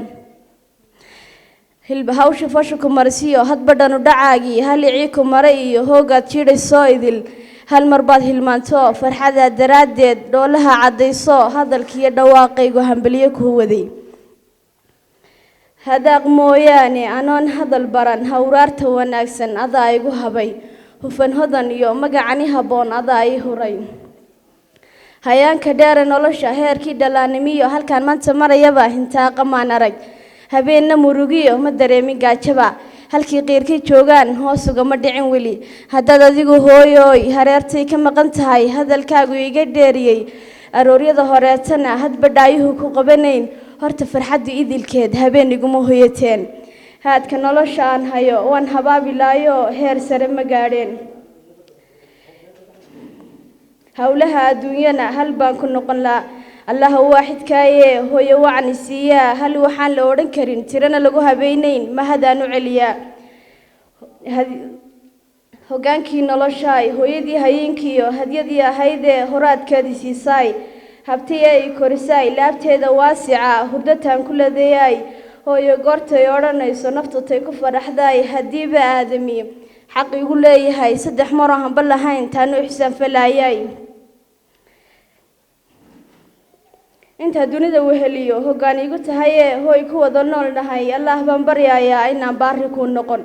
hawsha fasha ku marsiyo hadba dhanu dhacaagii halicii ku maray iyo hoogaad jiidhay soo idil hal mar baad hilmaanto farxadaad daraaddeed dhoolaha caddayso hadalkiiyo dhawaaqaygu hambaliyo kuu waday hadaaq mooyaane anoon hadal baran hawraarta wanaagsan adaa igu habay hufan hodan iyo magacani habboon adaa ii huray hayaanka dheere nolosha heerkii dhalaanimiyo halkaan maanta marayaba hintaaqa maan arag habeenna murugiyo ma dareemin gaajaba halkii qiirkii joogaan hoos ugama dhicin weli haddaad adigu hooyooy hareertay ka maqan tahay hadalkaagu iga dheeriyey arooryada horeetana hadba dhaayuhu ku qabanayn horta farxaddu idilkeed habeen iguma hoyateen haadka nolosha aan hayo waan habaabilaayo heer sare ma gaadheen howlaha adduunyana hal baan ku noqon laa allaha waaxidkaaye hooyo wacan isiiyaa hal waxaan la odhan karin tirana lagu habeynayn ma hadaan u celiyaa hogaankii noloshaay hooyadii hayeenkiiyo hadyadii ahaydee horaadkeedii siisaay habtiye i korisaay laabteeda waasica hurdataan ku ladeeyaay hooyo goortay odhanayso naftutay ku faraxdaay haddiiba aadami xaq igu leeyahay 3 mar oo hanba lahayn taanu ixsaan falaayay inta dunida weheliyo hoggaan igu tahaye hooy ku wada nool nahay allah baan baryayaa inaan baari ku noqon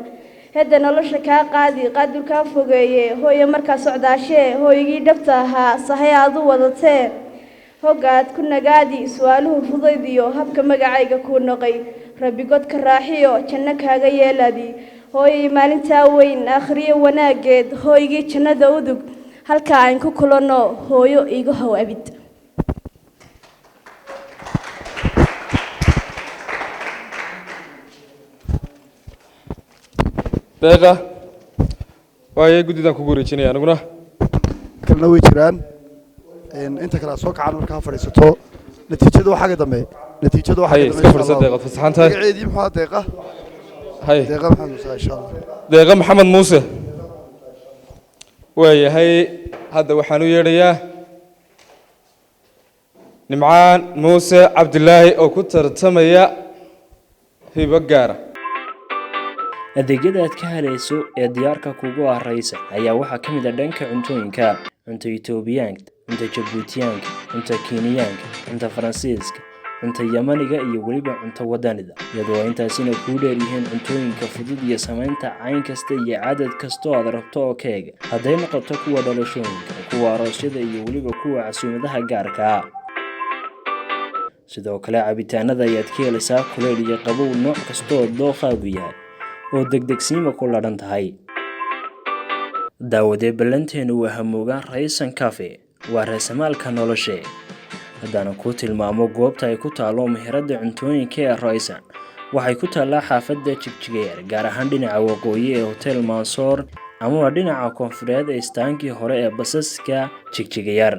hadda nolosha ka qaadi qaadur ka fogeeye hooyo marka socdaashee hooygii dhabta ahaa sahay aad u wadatee hogaad ku nagaadi su'aaluhu fudaydiyo habka magacayga ku noqay rabbi god ka raaxiyo janno kaaga yeeladi hooyay maalinta weyn akhriyo wanaageed hooygii jannada udug halka aan ku kulano hooyo igu haw abid deeqa waayay guddidan kugu wareejinaya aniguna kalna way jiraan inta kala soo kacan markaa fadhiisato natiijadu waxa ka dambeeyay natiijadu waxa ka dambeeyay fadhiisato deeqa fasaxantahay magaceedii maxaa deeqa hay deeqa maxamed muuse insha Allah deeqa maxamed muuse waayahay hadda waxaan u yeedhayaa nimcaan muuse cabdilaahi oo ku tartamaya hibo gaara adeegyada aad ka helayso ee diyaarka kugu ah Raysan ayaa waxaa ka mid ah dhanka cuntooyinka cunto Itoobiyaanka cunto Jabuutiyaanka cunto Kenyaanka cunto Faransiiska cunto Yamaniga iyo waliba cunto wadanida iyadoo intaasina ku dheer yihiin cuntooyinka fudud iyo samaynta cayn kasta iyo cadad kasta oo aad rabto oo keega hadday noqoto kuwa dhalashooyinka kuwa aroosyada iyo waliba kuwa casuumadaha gaarka ah sidoo kale cabitaanada ayaad ka helaysaa kuleyl iyo qabow nooc kasta oo dooqaagu yahay oo degdegsiima ku ladhan tahay daawadee ballanteenu waa hamoogaan Raysan Cafe waa raasamaalka noloshe haddana ku tilmaamo goobta ay ku taalo meherada cuntooyinka ee Raysan waxay ku taalaa xaafadda Jigjigeer gaar ahaan dhinaca waqooyi ee Hotel Mansour ama dhinaca koonfureed ee istaankii hore ee basaska Jigjigeer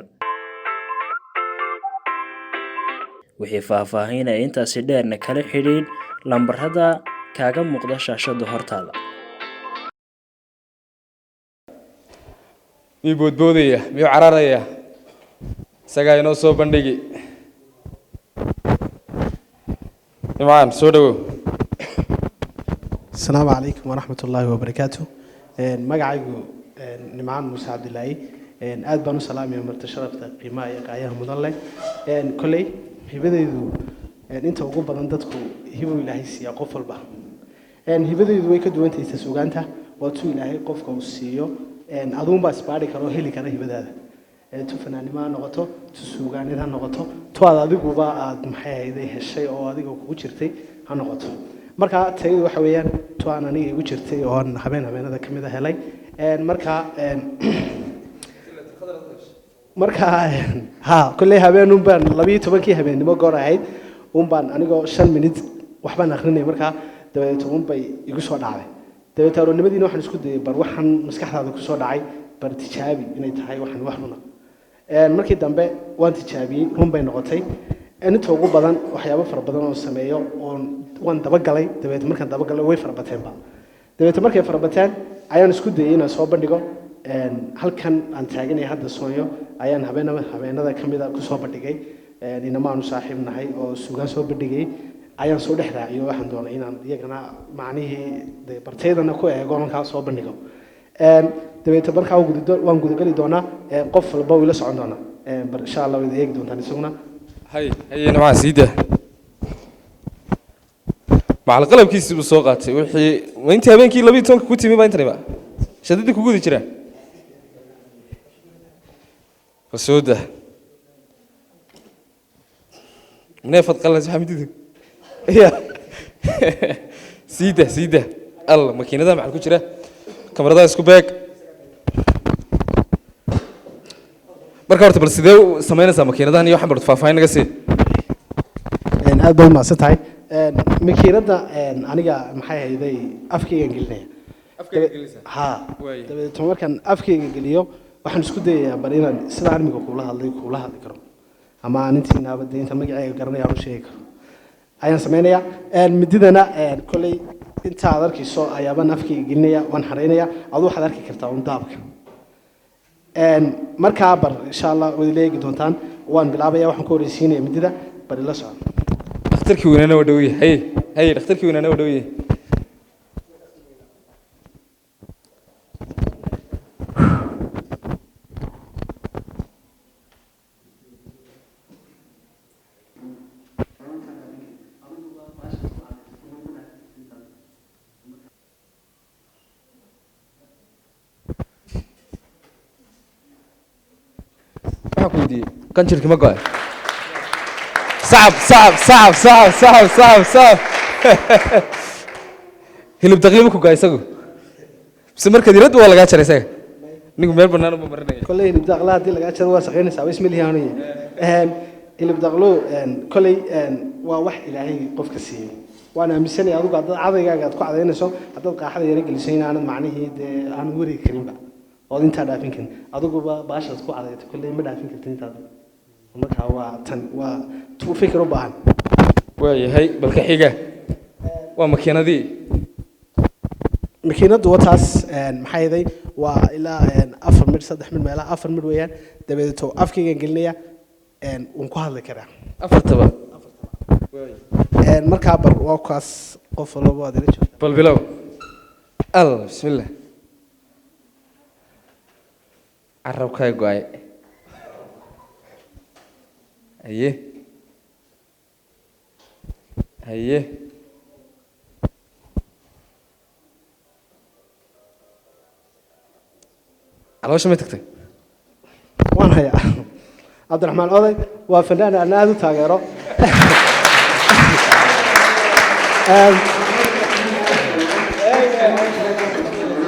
wixii faahfaahin intaasi dheerna kala xiriir lambarada kaaga muuqda shaashada hortaada mi boodboodaya miyo cararaya isagaa inoo soo bandhigi nimcaan soo dhawow السلام عليكم ورحمة الله وبركاته مقعيقو نمعان موسى عبد الله aad baan u salaamaya marti sharafta qiimaha iyo qaayaha mudan leh kulay hibadaydu inta ugu badan dadku hibo ilaahay siiya qof walba hibadaydu way ka duwan tahay suugaanta waa tuu ilaahay qofka uu siiyo aduun baa isbaari karo heli kara hibadaada tu fanaanimo ha noqoto tu suugaanid ha noqoto tu aad adiguba aad maxay ahayd heshay oo adiga kugu jirtay ha noqoto marka tayadu waxa weeyaan tu aan aniga igu jirtay oo aan habeenada ka mid a helay marka ha kulley habeenun baan 12 habeennimo goor ahayd baan anigoo 5 minute waxbaan akhrinay marka dabeetun bay igu soo dhacday dabeetun aroonnimadiina waxaan isku dayay bar waxaan maskaxdaada ku soo dhacay bar tijaabi inay tahay waxaan wax runa markii dambe waan tijaabiyey run bay noqotay inta ugu badan waxyaabo fara badan oo sameeyo oo waan dabagalay dabeetun markaan dabagalay way farabateenba dabeetun markay farabateen ayaan isku dayay inaan soo bandhigo halkan aan taaganay hadda sooyo ayaan habeenada kamid ah ku soo bandhigay inamaanu saaxiib nahay oo suugaan soo bandhigay ayaan soo dhex raaciyo waxaan doonay inaan iyagana macnihii barteydana ku eego halkaa soo bandhigo dabeetun markaa waan gudagali doonaa qof walba uu ila socon doonaa insha allah way eegi doontaan isaguna hay macaa siida macal qalabkiisii buu soo qaatay wixii intii habeenkii 12 ku timi baa intaniba shadadii ku gudi jira fasooda neefad qalas xamdidu ya siida alla makiinada macal ku jira kamarada isku beeg marka horta bal sidee sameynaysaa makiinadahan iyo waxaan barto faahfaahin naga sii aad baan mahadsan tahay makiinada aniga maxay hayday afkayga gelinaya ha dabeetun markaan afkayga geliyo waxaan isku dayayaa bar inaan sida armiga kula hadli karo ama aan intii naabadda inta magacayga garanaya aan u sheegi karo ayaan sameynayaa mididana kolley inta aad arkayso ayaabaan afkayga gelinaya waan xaraynaya aduu waxaad arki kartaa un daabka markaa bar insha allah wada eegi doontaan waan bilaabaya waxaan ku horeysiinaya midida bar ila socon dhakhtarkii weynaana waa dhow yahay dhakhtarkii weynaana waa dhow yahay kanjirkii ma go'ay sacab hilib daqiibo ku go'ay isagu bise marka diradda waa lagaa jaray isaga nigu meel bannaan uma marinaya kolley hilib daqla haddii lagaa jaro waa saqaynaysaa waa ismalihaanaya hilib daqlo kolley waa wax ilaahay qofka siiyey waan aaminsanaya adigu haddaad cadaygaaga aad ku cadaynayso haddaad qaaxada yara gelisay inaanad macnihii dee aan wareegi karinba ood intaa dhaafin karin adiguba baashaad ku cadayto kolley ma dhaafin kartin intaad markaa waa tan waa tuu fikir u baahan waayahay balka xiga waa makiinadii makiinadu wataas maxay yaday waa ilaa 4 mid 3 mid meelaha 4 mid weeyaan dabeeto afkaygan gelinaya uun ku hadli karaa afartaba markaa bar waa kaas qof walba waa dila joogta bal bilow allah bismillah carabkaa go'ay haye caloosha may tagtay waan hayaa cabdiraxmaan oday waa fanaan aan aad u taageero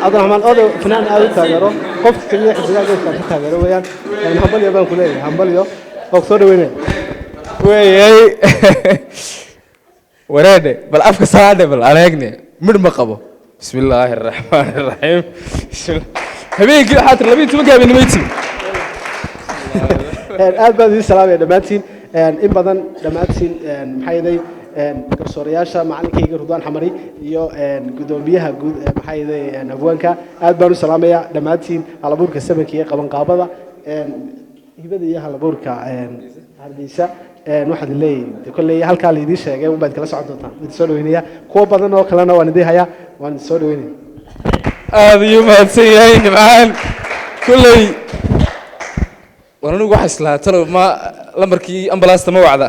cabdiraxmaan oday fanaan aad u taageero qofka keliya xisbiga geeska ka taageero weeyaan hambalyo baan ku leeyahay hambalyo oo soo dhaweynaya weeyay wareede bal afka saade bal aleegne midh ma qabo bismillaahi araxmaani araxiim habeenkii waxaa tir 12 habeennimayti aad baan idin salaamaya dhammaantiin in badan dhammaantiin maxaa yeelay garsoorayaasha macalinkayga Rudwaan Xamari iyo gudoomiyaha guud maxaa yeelay abwaanka aad baan u salaamaya dhammaantiin halabuurka sabankiga qaban qaabada hibada iyo halabuurka hargeysa waxaad leeyahay kolley halka la idin sheegay baad kala socon doontaan mid soo dhaweynaya kuwa badan oo kalena waan idin hayaa waan soo dhaweynaya aad iyo mahadsan yahay nimcaan kolley anigu waxa islaa talo ma lambarkii ambalaasta ma wacda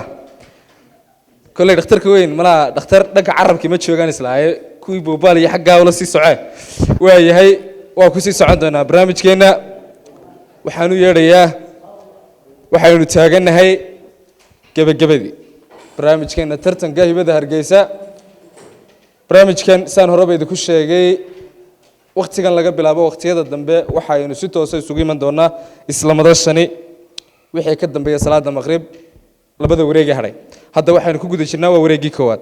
kolley dhakhtarka weyn malaa dhakhtar dhanka carabkii ma joogaan islaaye kuwii boobaal iyo xaggaa ula sii socee waayahay waa ku sii socon doonaa barnaamijkeenna waxaan u yeedhayaa waxaynu taagannahay gebagabadii barnaamijkeena tartanka hibada hargeysa barnaamijkan saan horeba idinku sheegay waqtigan laga bilaabo waqtiyada dambe waxaynu si toos ah isugu iman doonaa isla madashani wixii ka dambeeya salaada maqrib labada wareeg haray hadda waxaynu ku guda jirnaa waa wareegii koowaad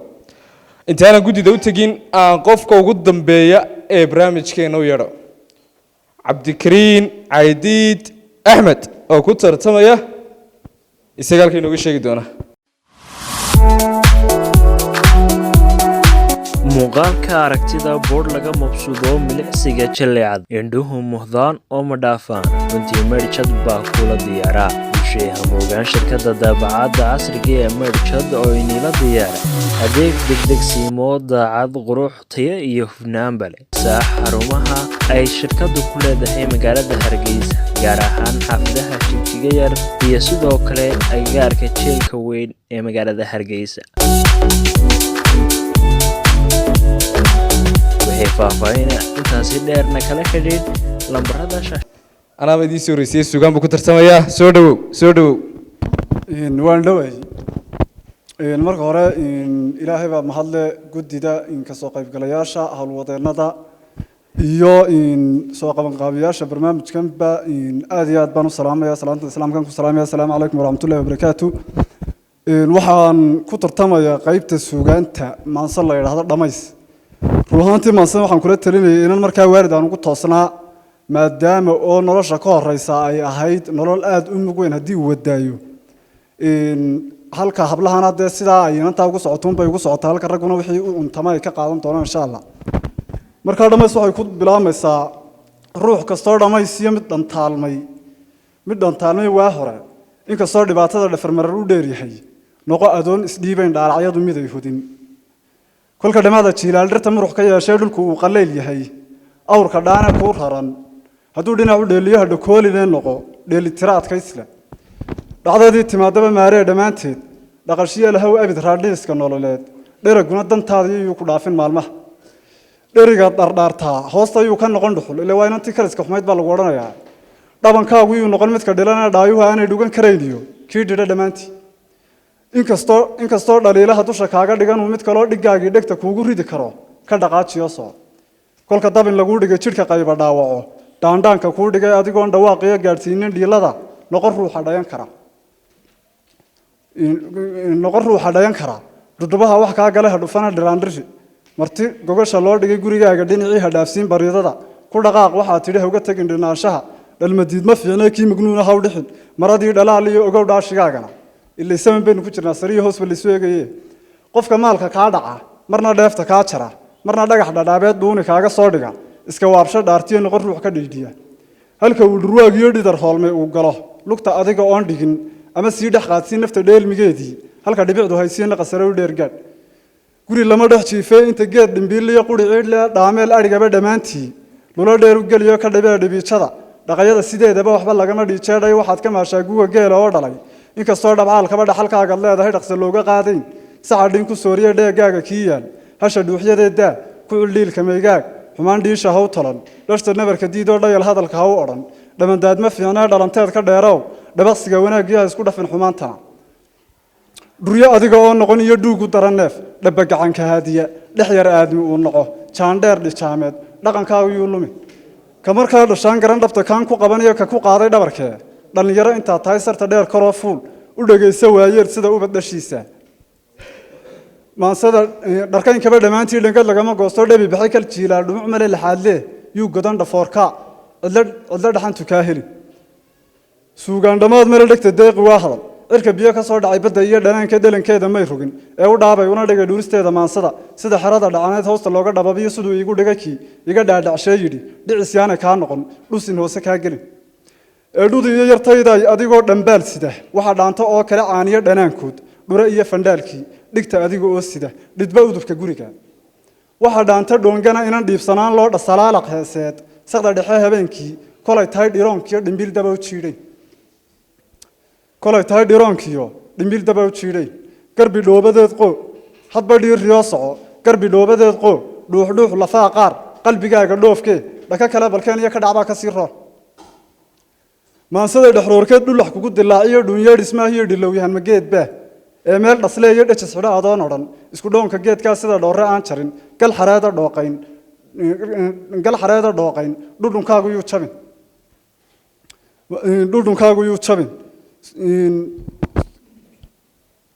intaana gudida u tagin aan qofka ugu dambeeya ee barnaamijkeena u yeedho cabdikariin caydiid axmed oo ku tartamaya isaga halka inooga sheegi doona muuqaalka aragtida boodh laga mabsuudo milicsiga jalleecad indhuhu muhdaan oo ma dhaafaan runtii meydhjad baa kula diyaaraa bulshee hamoogaan shirkadda daabacadda casriga ee meydhjad oo inila diyaara adeeg degdeg siimo daacad qurux tayo iyo hufnaanba leh saax xarumaha ay shirkaddu ku leedahay magaalada hargeysa gaar ahaan xaafidaha jilkiga yar iyo sidoo kale agagaarka jeelka weyn ee magaalada hargeysa faahfaahin intaasi dheerna kala xidhiidh lambarada anaaba idii soo horeysay suugaan buu ku tartamayaa soo dhawow waan dhoway marka hore ilaahay baa mahadle guddida kasoo qaybgalayaasha howlwadeennada iyo soo qabanqaabiyaasha barnaamijkanba aad iyo aad baan u salaamaya salaanta islaamkan ku salaamaya assalaamu calaykum waraxmatullahi wabarakaatu waxaan ku tartamayaa qaybta suugaanta maanse la yidhaahdo dhamays ruuhaantii maansan waxaan kula talinayay inan markaa waalid aan ugu toosnaa maadaama oo nolosha ka horeysa ay ahayd nolol aad u mug weyn haddii uu wadaayo halka hablahana dee sidaa ay inantaa ugu socotuunbay ugu socotaa halka ragguna wixii u untama ay ka qaadan doonaan insha allah markaa dhamays waxay ku bilaabmaysaa ruux kastoo dhamays iyo mid dhantaalmay waa hore inkastoo dhibaatada dhafarmarar u dheeryahay noqo adoon isdhiibayn dhaalacyadu mid ay hudin kolka dhamaada jiilaal dhirta murux ka yeeshay dhulku uu qaleyl yahay awrka dhaana ku raran hadduu dhinac u dheeliyo hadho kooline noqo dheelitira adkaysle dhacdadii timaadaba maaree dhammaanteed dhaqashiya lahow abid raadhiiska nololeed dheraguna dantaada iyuu ku dhaafin maalmaha dheriga dhardhaartaa hoosta ayuu ka noqon dhuxul ile waa inantii kaliska xumayd baa lagu odhanayaa dhabankaagu iyuu noqon midka dhilana dhaayuhu aanay dhugan karayniyo kii dhidha dhammaantii inkastoo dhaliilaha dusha kaaga dhigan uu mid kaloo dhigaagii dhegta kuugu ridi karo ka dhaqaajiyo soo kolka dabin laguu dhigay jidhka qayba dhaawaco dhaandhaanka kuu dhigay adigoon dhawaaqiyo gaadhsiinin dhiilada noqon ruuxa dhayan kara dhudhubaha wax kaa gale hadhufana dhiraandhiri marti gogasha loo dhigay gurigaaga dhinacii hadhaafsiin baryadada ku dhaqaaq waxaa tidhi hauga tegin dhinaanshaha dhalmadiid ma fiicne kii magnuuna haw dhixin maradii dhalaal iyo ogow dhaashigaagana ilaa saman baynu ku jirnaa sariyo hoos bal isu eegaye qofka maalka kaa dhaca marna dheefta kaa jara marna dhagax dhadhaabeed dhuuni kaaga soo dhiga iska waabsho dhaartiyo noqon ruux ka dhiidhiya halka uu dhurwaagiyo dhidar hoolmay uu galo lugta adiga oon dhigin ama sii dhex qaadsiin nafta dheelmigeedii halka dhibicdu haysiina qasare u dheergaadh guri lama dhex jiifee inta geed dhimbiiliyo quri ciidhle dhaameel adhigaba dhammaantii lulo dheer u geliyo ka dhibee dhibiijada dhaqayada sideedaba waxba lagama dhiijeedhay waxaad ka maashaa guga geela oo dhalay inkastoo dhabcaalkaba dhaxalkaagaad leedahay dhaqso looga qaadayn sacadhin ku sooriye dheegaaga kii yaal hasha dhuuxyadeedaa ku cildhiilka maygaag xumaan dhiisha haw tolan dhashta nabarka diidoo dhayal hadalka ha u odhan dhamandaad ma fiicnee dhalanteed ka dheerow dhabaqsiga wanaaggiyaha isku dhafin xumaantana dhuryo adiga oo noqon iyo dhuugu dara neef dhabagacanka haadiya dhex yar aadmi uu noco jaandheer dhijaameed dhaqankaagu yuu lumi ka markaa dhashaan garan dhabta kaan ku qabaniyo ka ku qaaday dhabarkee dhallinyaro intaa tahay sarta dheer koroo fuul u dhegaysa waayeer sida ubad dhashiisa maansada dharkaynkaba dhammaantii dhangad lagama goosto dhebi baxay kal jiilaal dhumuc male laxaadlee yuu godan dhafoorka cidlo dhaxantu kaa heli suugaan dhammaad male dhegta deeqi waa hadal cirka biyo ka soo dhacay badda iyo dhanaanka delankeeda may rogin ee u dhaabay una dhigay dhuuristeeda maansada sida xerada dhacaneed hoosta looga dhababiyo siduu iigu dhigay kii iga dhaadhacshee yidhi dhicis yaana kaa noqon dhusin hoose kaa gelin eedhudi iyo yartayda adigoo dhambaal sida waxa dhaanto oo kale caaniyo dhanaankood dhure iyo fandhaalkii dhigta adiga oo sida dhidba udubka guriga waxa dhaanta dhoongana inan dhiibsanaan loo dhasalaalaaq heeseed saqda dhexe habeenkii kolay tahay dhiroonkiyo dhimbil daba u jiidhay garbi dhoobadeed qoo hadba dhiir riyoo soco garbi dhoobadeed qoo dhuuxdhuux lafaa qaar qalbigaaga dhoofkee dhaka kale balkeen iyo ka dhacbaa ka sii roon maansada dhexroorkeed dhulax kugu dilaaciyo dhuunyeedh ismaahiyo dhilowyahan mageedba ee meel dhasle iyo dhajis xidho adoon odhan isku dhownka geedkaa sida dhoorre aan jarin gal xareeda dhooqayn dhudhunkaagu yuu jabin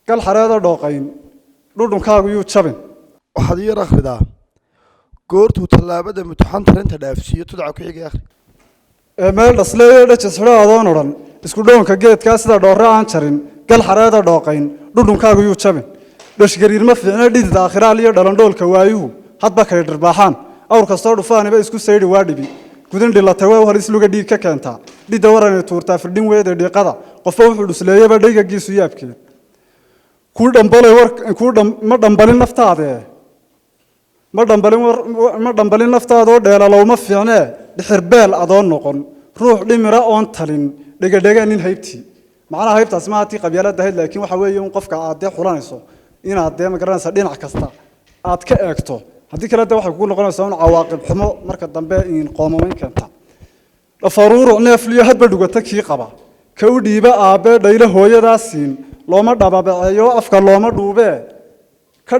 gal xareeda dhooqayn dhudhunkaagu yuu jabin waxaad ii yar akhridaa goortuu tallaabada mutuxan tarinta dhaafsiiyo tudca ku xigay akhri ee meel dhasle iyo dhajis xidho adoon odhan isku dhownka geedkaa sida dhoorre aan jarin gal xareeda dhooqayn dhudhunkaagu yuu jabin dhashgariir ma fiicna dhidid aakhiraal iyo dhalandhoolka waayuhu hadba kale dhirbaaxaan awr kastoo dhufaaniba isku saydhi waa dhibi gudin dhilatay waa halis luga dhiig ka keentaa dhidda waranay tuurtaa firdhin weeda dhiiqada qofba wuxuu dhusleeyaba dhaygagiisu yaabkeed ma dhambalin naftaadee ma dhambalin naftaadoo dheelalowma fiicnee dhixirbeel adoon noqon ruux dhimira oon talin dhegadhega nin haybtii macnaha haybtaasi maaha tii qabyaalada ahayd laakiin waxa weeye in qofka aad dee xulanayso inaad dee magaranaysa dhinac kasta aad ka eegto haddii kale dee waxay kugu noqonaysaa un cawaaqib xumo marka dambe qoomamayn keenta dhafaruuruc neefliyo hadba dhugata kii qaba ka u dhiiba aabbee dhaylo hooyadaa siin looma dhababaceeyo afka looma dhuubee ka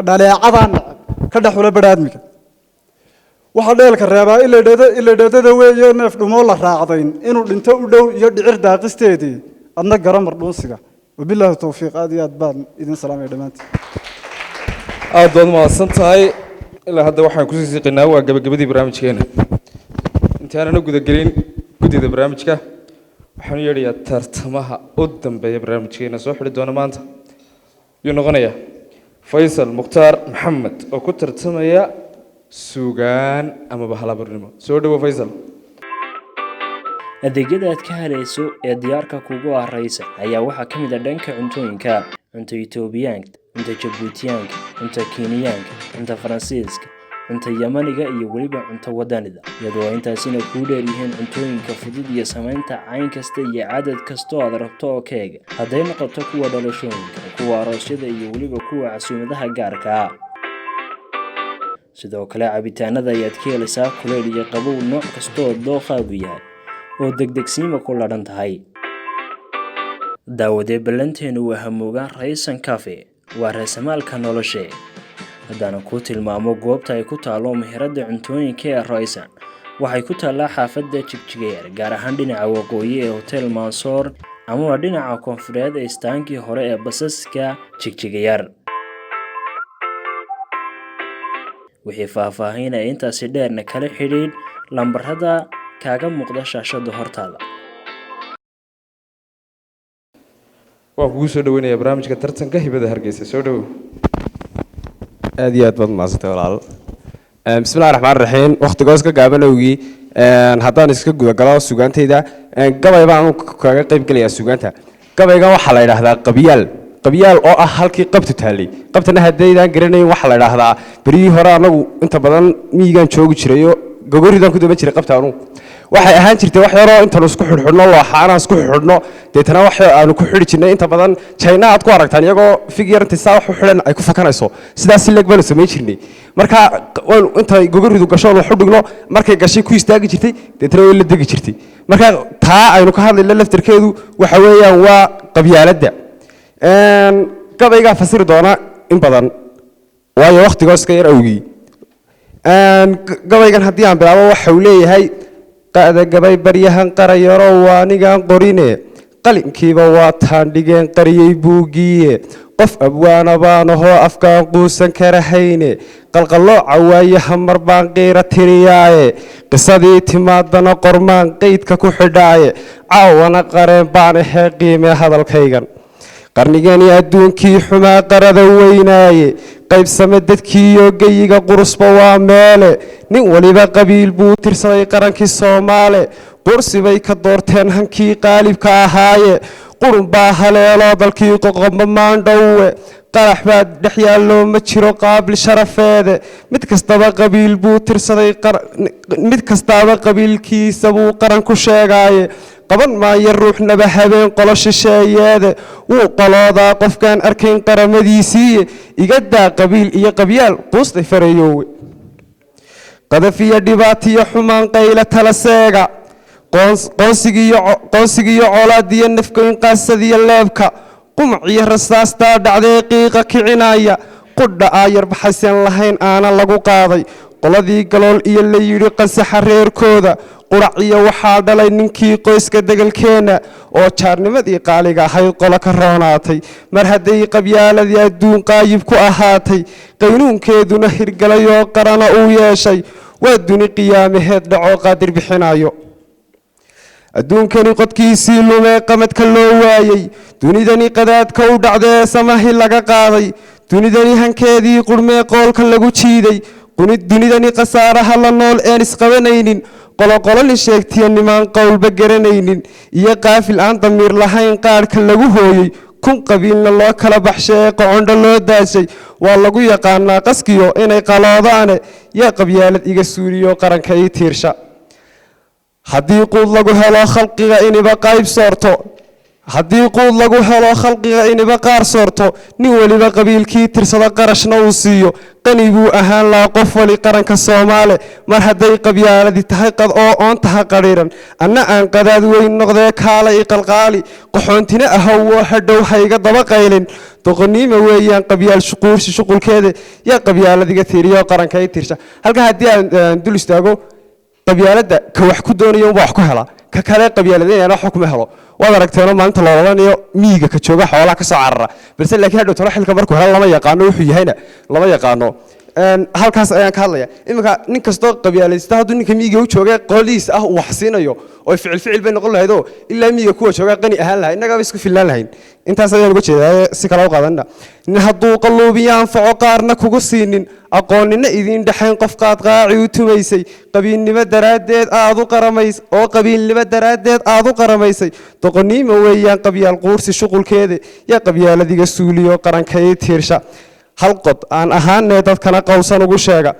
dhaleecadaa necab ka dhexula badhaadmiga waxaa dheelka reebaa iladheedada weeye neef dhumoo la raacdayn inuu dhinto u dhow iyo dhicir daaqisteedii adna gara mardhuunsiga wabilaahi towfiiq aad iyo aad baan idin salaamaya dhammaantiin aad baad mahadsan tahay ilaa hadda waxaan kusii siiqinaa waa gabagabadii barnaamijkeena intaanana gudagelin guddida barnaamijka waxaan u yeedhayaa tartamaha u dambeeya barnaamijkeena soo xidhi doona maanta yuu noqonayaa faysal mukhtaar maxamed oo ku tartamaya suugaan amaba halabarnimo soo dhowo faysal adeegyada aad ka helayso ee diyaarka kugu ah raysan ayaa waxaa ka mid ah dhanka cuntooyinka cunto Itoobiyaanka cunto Jabuutiyaanka cunto Kenyaanka cunto Faransiiska cunto Yamaniga iyo weliba cunto wadanida iyadoo intaasina ku dheer yihiin cuntooyinka fudud iyo samaynta cayn kasta iyo cadad kasta oo aad rabto oo keega hadday noqoto kuwa dhalashooyinka kuwa aroosyada iyo weliba kuwa casuumadaha gaarka ah sidoo kale cabitaanada ayaad ka helaysaa kuleyl iyo qabow nooc kasta oo dooqaagu yahay oo degdegsiima ku ladhan tahay daawadee ballanteenu waa hamoogaan raysan cafe waa raasamaalka noloshe haddana ku tilmaamo goobta ay ku taalo meherada cuntooyinka ee raysan waxay ku taallaa xaafadda Jigjigeer gaar ahaan dhinaca waqooyi ee Hotel Mansoor ama dhinaca koonfureed ee istaankii hore ee basaska Jigjigeer wixii faahfaahin ay intaasi dheerna kala xidhiidh lambarada kaaga muuqda shaashada hortaada waan kugu soo dhaweynayaa barnaamijka tartanka hibada Hargeysa soo dhawow aad iyo aad baad mahadsantahay walaal bismillaahir rahmaanir rahiim waqtigoos ka gaabanowgii haddaan iska guda galo suugaantayda gabay baan kaga qayb galayaa suugaanta gabayga waxaa la yidhaahdaa qabyaal oo ah halkii qabtu taalay qabtana haddaydaan garanayn waxaa la yidhaahdaa berihii hore anagu inta badan miyigaan joogi jirayo gogoridaan ku daba jiray qabta anugu waxay ahaan jirtay wax yaroo intaan isku xidhxidhno looxaanaan isku xidhxidhno deetana wax aanu ku xidhi jirnay inta badan China aad ku aragtaan iyagoo figure inta saa wax u xidhan ay ku fakanayso sidaas si leeg baan sameey jirnay marka inta gogoridu gasho wax u dhigno markay gashay ku istaagi jirtay deetana way la degi jirtay marka taa aynu ka hadlayna laftirkeedu waxa weeyaan waa qabyaaladda gabayga fasir doona in badan waayo waqtigoos ka yar awgii gabaygan haddii aan bilaabo waxa uu leeyahay qaada gabay baryahan qarayaro waa anigaan qorine qalinkiiba waa taandhigeen qariyey buugiye qof abwaana baan ahoo afkaan quusan karahayne qalqallooca waayaha mar baan qiira tiriyaaye qisadii timaadana qormaan qeydka ku xidhaaye caawana qareen baan ahee qiime hadalkaygan qarnigani adduunkii xumaa qarada weynaaye qaybsame dadkii iyo geyiga qurusba waa meele nin waliba qabiil buu tirsaday qarankii Soomaale qursi bay ka doorteen hankii qaalibka ahaaye qurun baa haleelo dalkii qoqoba maandhowe qarax baa dhex yaallo ma jiro qaabil sharafeede mid kastaba qabiil buu tirsaday mid kastaba qabiilkiisa buu qaran ku sheegaaye qaban maayo ruuxnaba habeen qolo shisheeyeede wuu qoloodaa qofkaan arkayn qaramadiisii iga daa qabiil iyo qabyaal quustay farayowe qadafiya dhibaatiyo xumaan qayla tala seega qoonsigiyo colaadiyo nafkoyn qaasadiyo leebka qumciyo rasaastaa dhacdee qiiqa kicinaya qudha aayar baxaysan lahayn aana lagu qaaday qoladii galool iyo la yidhi qasaxa reerkooda quraciyo waxaa dhalay ninkii qoyska degalkeenna oo jaarnimadii qaaliga ahayd qolo ka roonaatay mar hadday qabyaaladii adduun qaayib ku ahaatay qaynuunkeeduna hirgalay oo qarana uu yeeshay waa duni qiyaamaheed dhacoo qaadir bixinayo adduunkani qodkiisii lumee qamadka loo waayey dunidani qadaadka u dhacdee samahi laga qaaday dunidani hankeedii qurmee qoolka lagu jiiday dunidani khasaaraha la nool een isqabanaynin qoloqoloni sheegtiya nimaan qowlba garanaynin iyo qaafil aan damiir lahayn qaadhka lagu hooyey kun qabiilna loo kala baxshay ee qocondho loo daashay waa lagu yaqaanaa qaskiyo inay qaloodaane yaa qabyaalad iga suuliyo qaranka ii tiirsha haddii quud lagu helo khalqiga iniba qayb soorto haddii quud lagu helo khalqiga iniba qaar soorto nin weliba qabiilkii tirsada qarashna uu siiyo qani buu ahaan lahaa qof wali qaranka soomaale mar hadday qabyaaladii tahay qad oo oontaha qadhiiran anna aan qadaad weyn noqdee kaala i qalqaali qaxoontina ahow woo hadhow hayga daba qaylin doqoniima weeyaan qabyaal shuquursi shuqulkeeda yaa qabyaaladiga tiiriyo qaranka i tirsha halka haddii aan dul istaago qabyaaladda ka wax ku doonaya unbaa wax ku hela ka kale qabyaaladayna wax kuma helo waad aragteeno maalinta loo odhanayo miyiga ka jooga xoolaha ka soo carara balse laakiin hadhow talo xilka markuu helo lama yaqaano wuxuu yahayna lama yaqaano halkaas ayaan ka hadlaya iminka nin kastoo qabyaalaysta hadduu ninka miyiga u jooga qoladiisa ah uu wax siinayo oo ficil bay noqon lahayd oo ilaa miyiga kuwa jooga qani ahaan lahay innagaaba isku fillaan lahayn intaas ayaan uga jeedaa si kale u qaadanna nin hadduu qalluubiyo anfaco qaarna kugu siinin aqoonnina idiin dhexayn qof qaadqaaci u tumaysay qabiilnimo daraaddeed aad u qaramaysay oo qabiilnimo daraaddeed aad u qaramaysay doqoniima weeyaan qabyaal quursi shuqulkeeda yaa qabyaaladiga suuliyo qaranka ii tiirsha hal qod aan ahaanee dadkana qowsan ugu sheega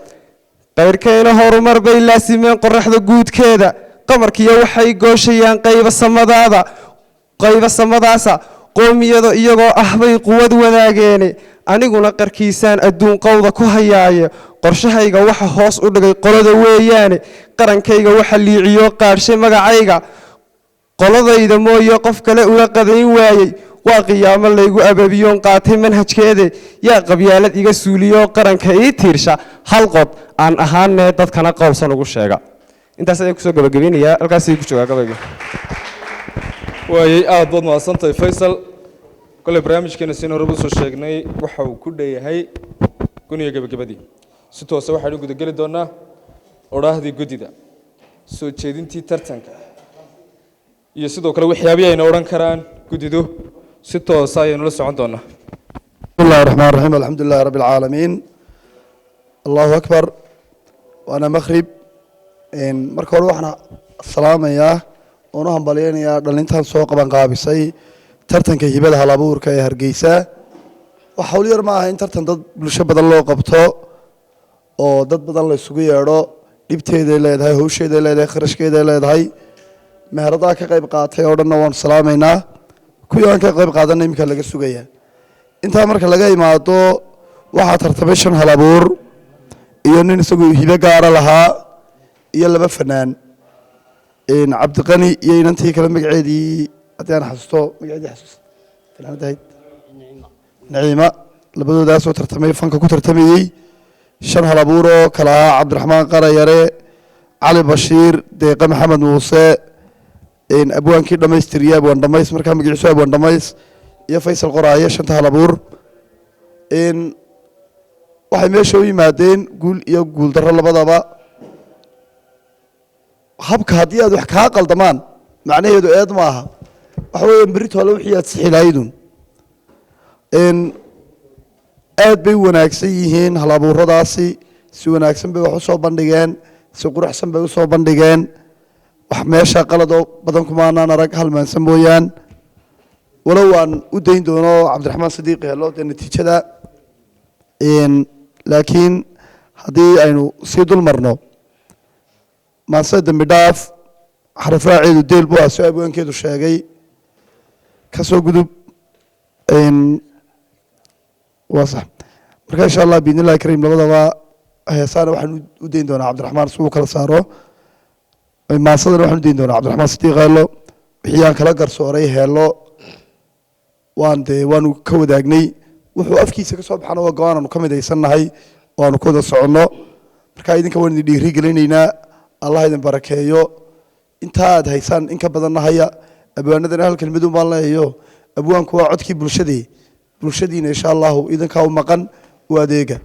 qayrkayna horumar bay laasimeen qoraxda guudkeeda qamarkiyo waxay gooshayaan qayba samadaasa qoomiyada iyagoo ah bay quwad wadaageene aniguna qarkiisaan adduun qowda ku hayaaye qorshahayga waxa hoos u dhigay qolada weeyaane qarankayga waxa liiciyo qaadhshay magacayga qoladayda mooye qof kale ula qadayn waayey waa qiyaamo laygu ababiyoon qaatay manhajkeede yaa qabyaalad iga suuliyo qaranka ii tiirsha hal qod aan ahaanee dadkana qowsan ugu sheega intaas ayaan kusoo gabagabeynayaa halkaasay ku joogaa gabayga waayey aad baad mahadsantahay faysal kole barnaamijkeena siin horeba usoo sheegnay waxa uu ku dheeyahay guniga gabagabadii si toose waxaynu gudageli doonaa odhaahdii guddida soo jeedintii tartanka iyo sidoo kale waxyaabii ayna odhan karaan guddidu si toosa ayaynu la socon doonaa بسم الله الرحمن الرحيم الحمد لله رب العالمين الله أكبر وأنا مغرب marka hore waxaan salaamayaa oo u hambalyeynaya dhalintan soo qaban qaabisay tartanka hibada halabuurka ee Hargeysa wax hawl yar ma aha in tartan dad bulsho badan loo qabto oo dad badan la isugu yeedho dhibteeda leedahay hawsheeda leedahay kharashkeeda leedahay meherada ka qayb qaatay oo dhan waan salaameynaa kuwii aan ka qayb qaadanay imka laga sugaya inta marka laga imaado waxa tartamay shan halabuur iyo nin isagu hibe gaar lahaa iyo laba fanaan cabdiqani iyo inantii kale magaceedii hadaan xasuusto magaceedii xasuus fanaanadayd naciima labadoodaas oo tartamay fanka ku tartamayay shan halabuur oo kala ah cabdiraxmaan qarayare cali bashiir deeqa maxamed muuse abwaankii dhamaystiriye abwaan dhamays markaa magaciisu abwaan dhamays iyo faysal qoraaye shanta halabuur waxay meesha u yimaadeen guul iyo guul darro labadaba habka haddii aad wax kaa qaldamaan macnaheedu eed ma aha waxa weeyaan berrito alle wixii aad sixi lahaydun aad bay wanaagsan yihiin halabuuradaasi si wanaagsan bay wax u soo bandhigeen si quruxsan bay u soo bandhigeen wax meesha qaladoo badan kumaanaan arag halmaansan mooyaan walow aan u dayn doono cabdiraxmaan sadiiqi helo dee natiijada laakiin haddii aynu sii dul marno maase dembi dhaaf xarifraaceedu deel buu ah soo abwaankeedu sheegay ka soo gudub waa sax marka insha allah biidni illahi kariim labadaba heesaana waxaan u dayn doonaa cabdiraxmaan si uu kala saaro maasadana waxaan u dayn doonaa cabdiraxmaan sadiiq heelo wixii aan kala garsooray heelo waanu ka wadaagnay wuxuu afkiisa ka soo baxana waa go-aan aanu ka midaysannahay oo aanu ku wada soconno marka idinka waan idin dhiiri gelinaynaa allah idin barakeeyo intaa aad haysaan in ka badanna haya abwaanadana hal kelmadun baan leeyayo abwaanku waa codkii bulshadiina insha allahu idinkaa u maqan u adeega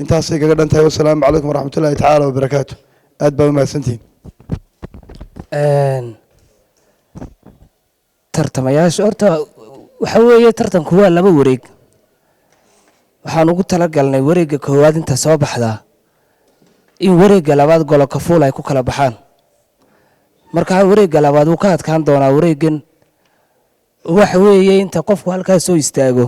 intaasay kaga dhan tahay wasalaamu calaykum waraxmatullaahi tacaala wabarakaatu aad baa u mahadsantihiin tartamayaasha horta waxa weeye tartanku waa laba wareeg waxaan ugu talagalnay wareegga koowaad inta soo baxdaa in wareegga labaad golo kafuul ay ku kala baxaan markaa wareegga labaad wuu ka adkaan doonaa wareeggan waxa weeye inta qofku halkaas soo istaago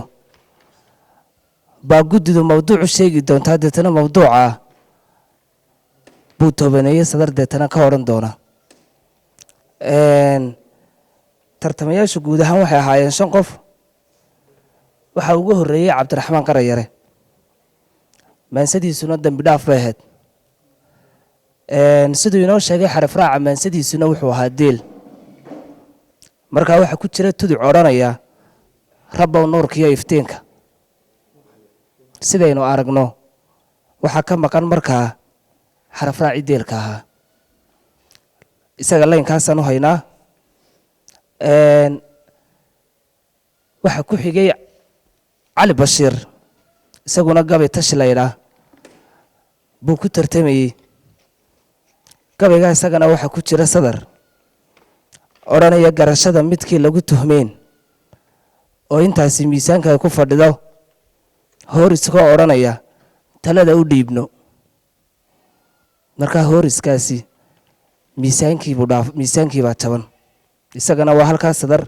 baa guddidu mawduucu sheegi doontaa deetana mawduuca buu toobaneeye sadar deetana ka odhan doona tartamayaashu guud ahaan waxay ahaayeen 5 qof waxaa ugu horreeyey cabdiraxmaan qarayare maansadiisuna dambi dhaaf bay ahayd siduu inoo sheegay xaraf raaca maansadiisuna wuxuu ahaa deel markaa waxaa ku jira tuduc odhanaya rabbow nuurkiyo iftiinka sidaynu aragno waxaa ka maqan markaa xaraf raaci deelka ahaa isaga laynkaasaan u haynaa waxaa ku xigay cali bashiir isaguna gabay tashi laydhaa buu ku tartamayey gabaygaa isagana waxaa ku jira sadar odhanaya garashada midkii lagu tuhmeen oo intaasi miisaanka ay ku fadhido hooriskoo odhanaya talada u dhiibno markaa hooriskaasi miisaankiibaa jaban isagana waa halkaas sadar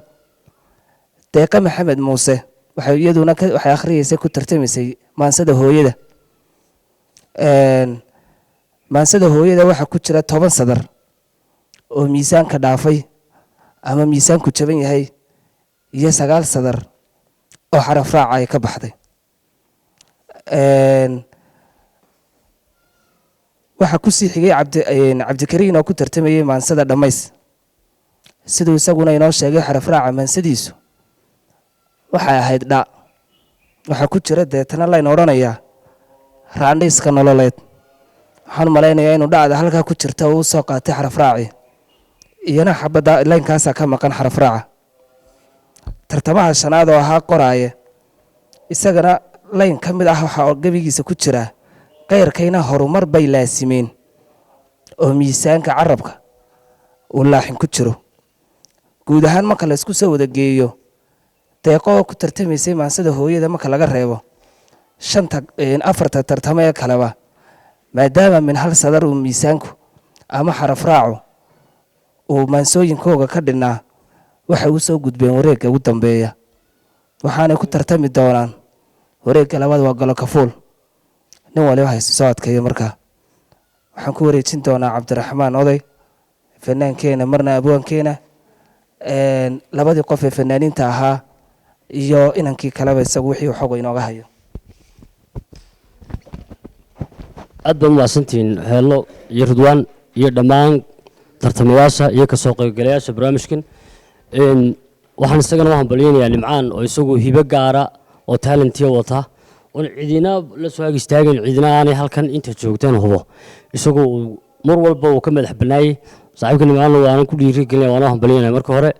deeqa maxamed muuse waxay iyaduna waxay akhriyeysay ku tartamaysay maansada hooyada maansada hooyada waxaa ku jira 10 sadar oo miisaanka dhaafay ama miisaanku jaban yahay iyo 9 sadar oo xaraf raaca ay ka baxday waxaa ku sii xigay cabdikariin oo ku tartamayay maansada dhammays siduu isaguna inoo sheegay xaraf raaca maansadiisu waxay ahayd dha waxaa ku jira deetana layn odhanayaa raandhiiska nololeed waxaan malaynayaa inuu dhacda halkaa ku jirta uu soo qaatay xaraf raaci iyana xabadda laynkaasaa ka maqan xaraf raaca tartamaha shanaad oo ahaa qoraaye isagana layn ka mid ah waxaa gebigiisa ku jira qayrkayna horumar bay laasimeen oo miisaanka carabka uu laaxin ku jiro guud ahaan marka la isku soo wada geeyo deeqo oo ku tartamaysay maansada hooyada marka laga reebo 4 tartamo ee kaleba maadaama min hal sadar uu miisaanku ama xaraf raacu uu maansooyinkooga ka dhinnaa waxay u soo gudbeen wareegga ugu dambeeya waxaanay ku tartami doonaan wareegga labaad waa golo kafuul nin waliba haysto soo adkeeyo markaa waxaan ku wareejin doonaa cabdiraxmaan oday fanaankeena marna abwaankeena labadii qof ee fanaaniinta ahaa iyo inankii kaleba isagu wixii xoga inooga hayo aad baan umahadsantihiin heello iyo ridwaan iyo dhammaan tartamayaasha iyo kasoo qaybgalayaasha barnaamijkan waxaan isagana u hambalyaynayaa nimcaan oo isagu hibo gaara oo talentiya wata oon cidina la soo ag istaagin cidina aanay halkan inta joogteen hubo isagu mar walba uu ka madax bannaayey saaxiibka nimcaanna waanan ku dhiirigelinaya waana hambalyaynaya marka hore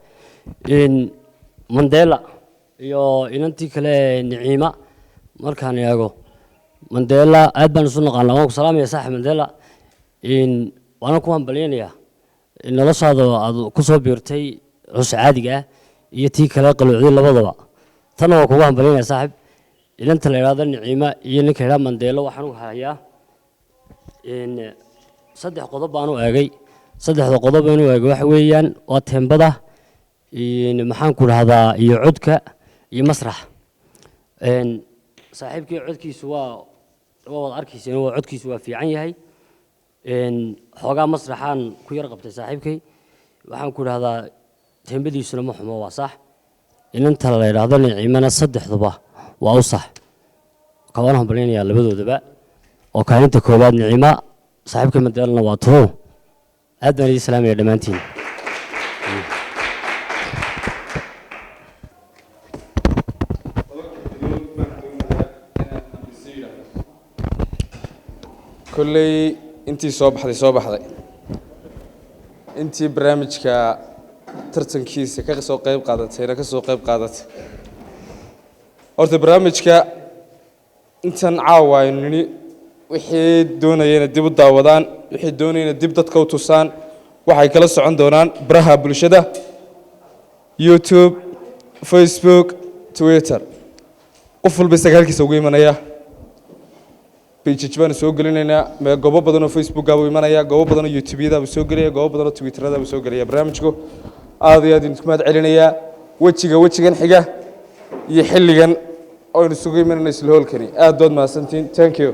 mandela iyo inantii kale niciima markaan eego mandela aad baan isu naqaanaa waan ku salaamaya saaxib mandela waana ku hambalyaynayaa noloshaada aad ku soo biirtay cus caadiga ah iyo tii kale qaluucday labadaba tanna waa kugu hambalyaynaya saaxib inanta la idhaahdo niciima iyo ninka la idhaha mandela waxaan u hayaa 3 qodob baan u eegay 3 qodob baan u eegay waxa weeyaan waa teembada maxaan ku dhahdaa iyo codka iyo masrax saaxiibkii codkiisu waa wada arkayseen waa codkiisu waa fiican yahay xoogaa masraxaan ku yar qabtay saaxiibkay waxaan ku dhahdaa teembadiisuna ma xumo waa sax inanta la idhaahdo niciimana 3duba waa u sax kabaan hambalyaynayaa labadoodaba oo kaalinta koowaad niciima saaxiibka madeelna waa turo aad baan idin salaamaya dhammaantiin kolley intii soo baxday intii barnaamijka tartankiisa ka soo qayb qaadatay horta barnaamijka intan caawa aynu nini wixii doonayeen dib u daawadaan wixii doonayeen dib dadka u tusaan waxay kala socon doonaan baraha bulshada YouTube Facebook Twitter qof walba sagaalkiisa ugu imanaya page baan soo gelinaynaa goobo badan oo Facebook ah u imanaya goobo badan oo YouTube-da u soo gelaya goobo badan oo Twitter-da u soo gelaya barnaamijku aad iyo aad idinku mahad celinaya wajigan xiga iyo xilligan oo isugu imanayna isla hoolkani aad dood mahadsantiin thank you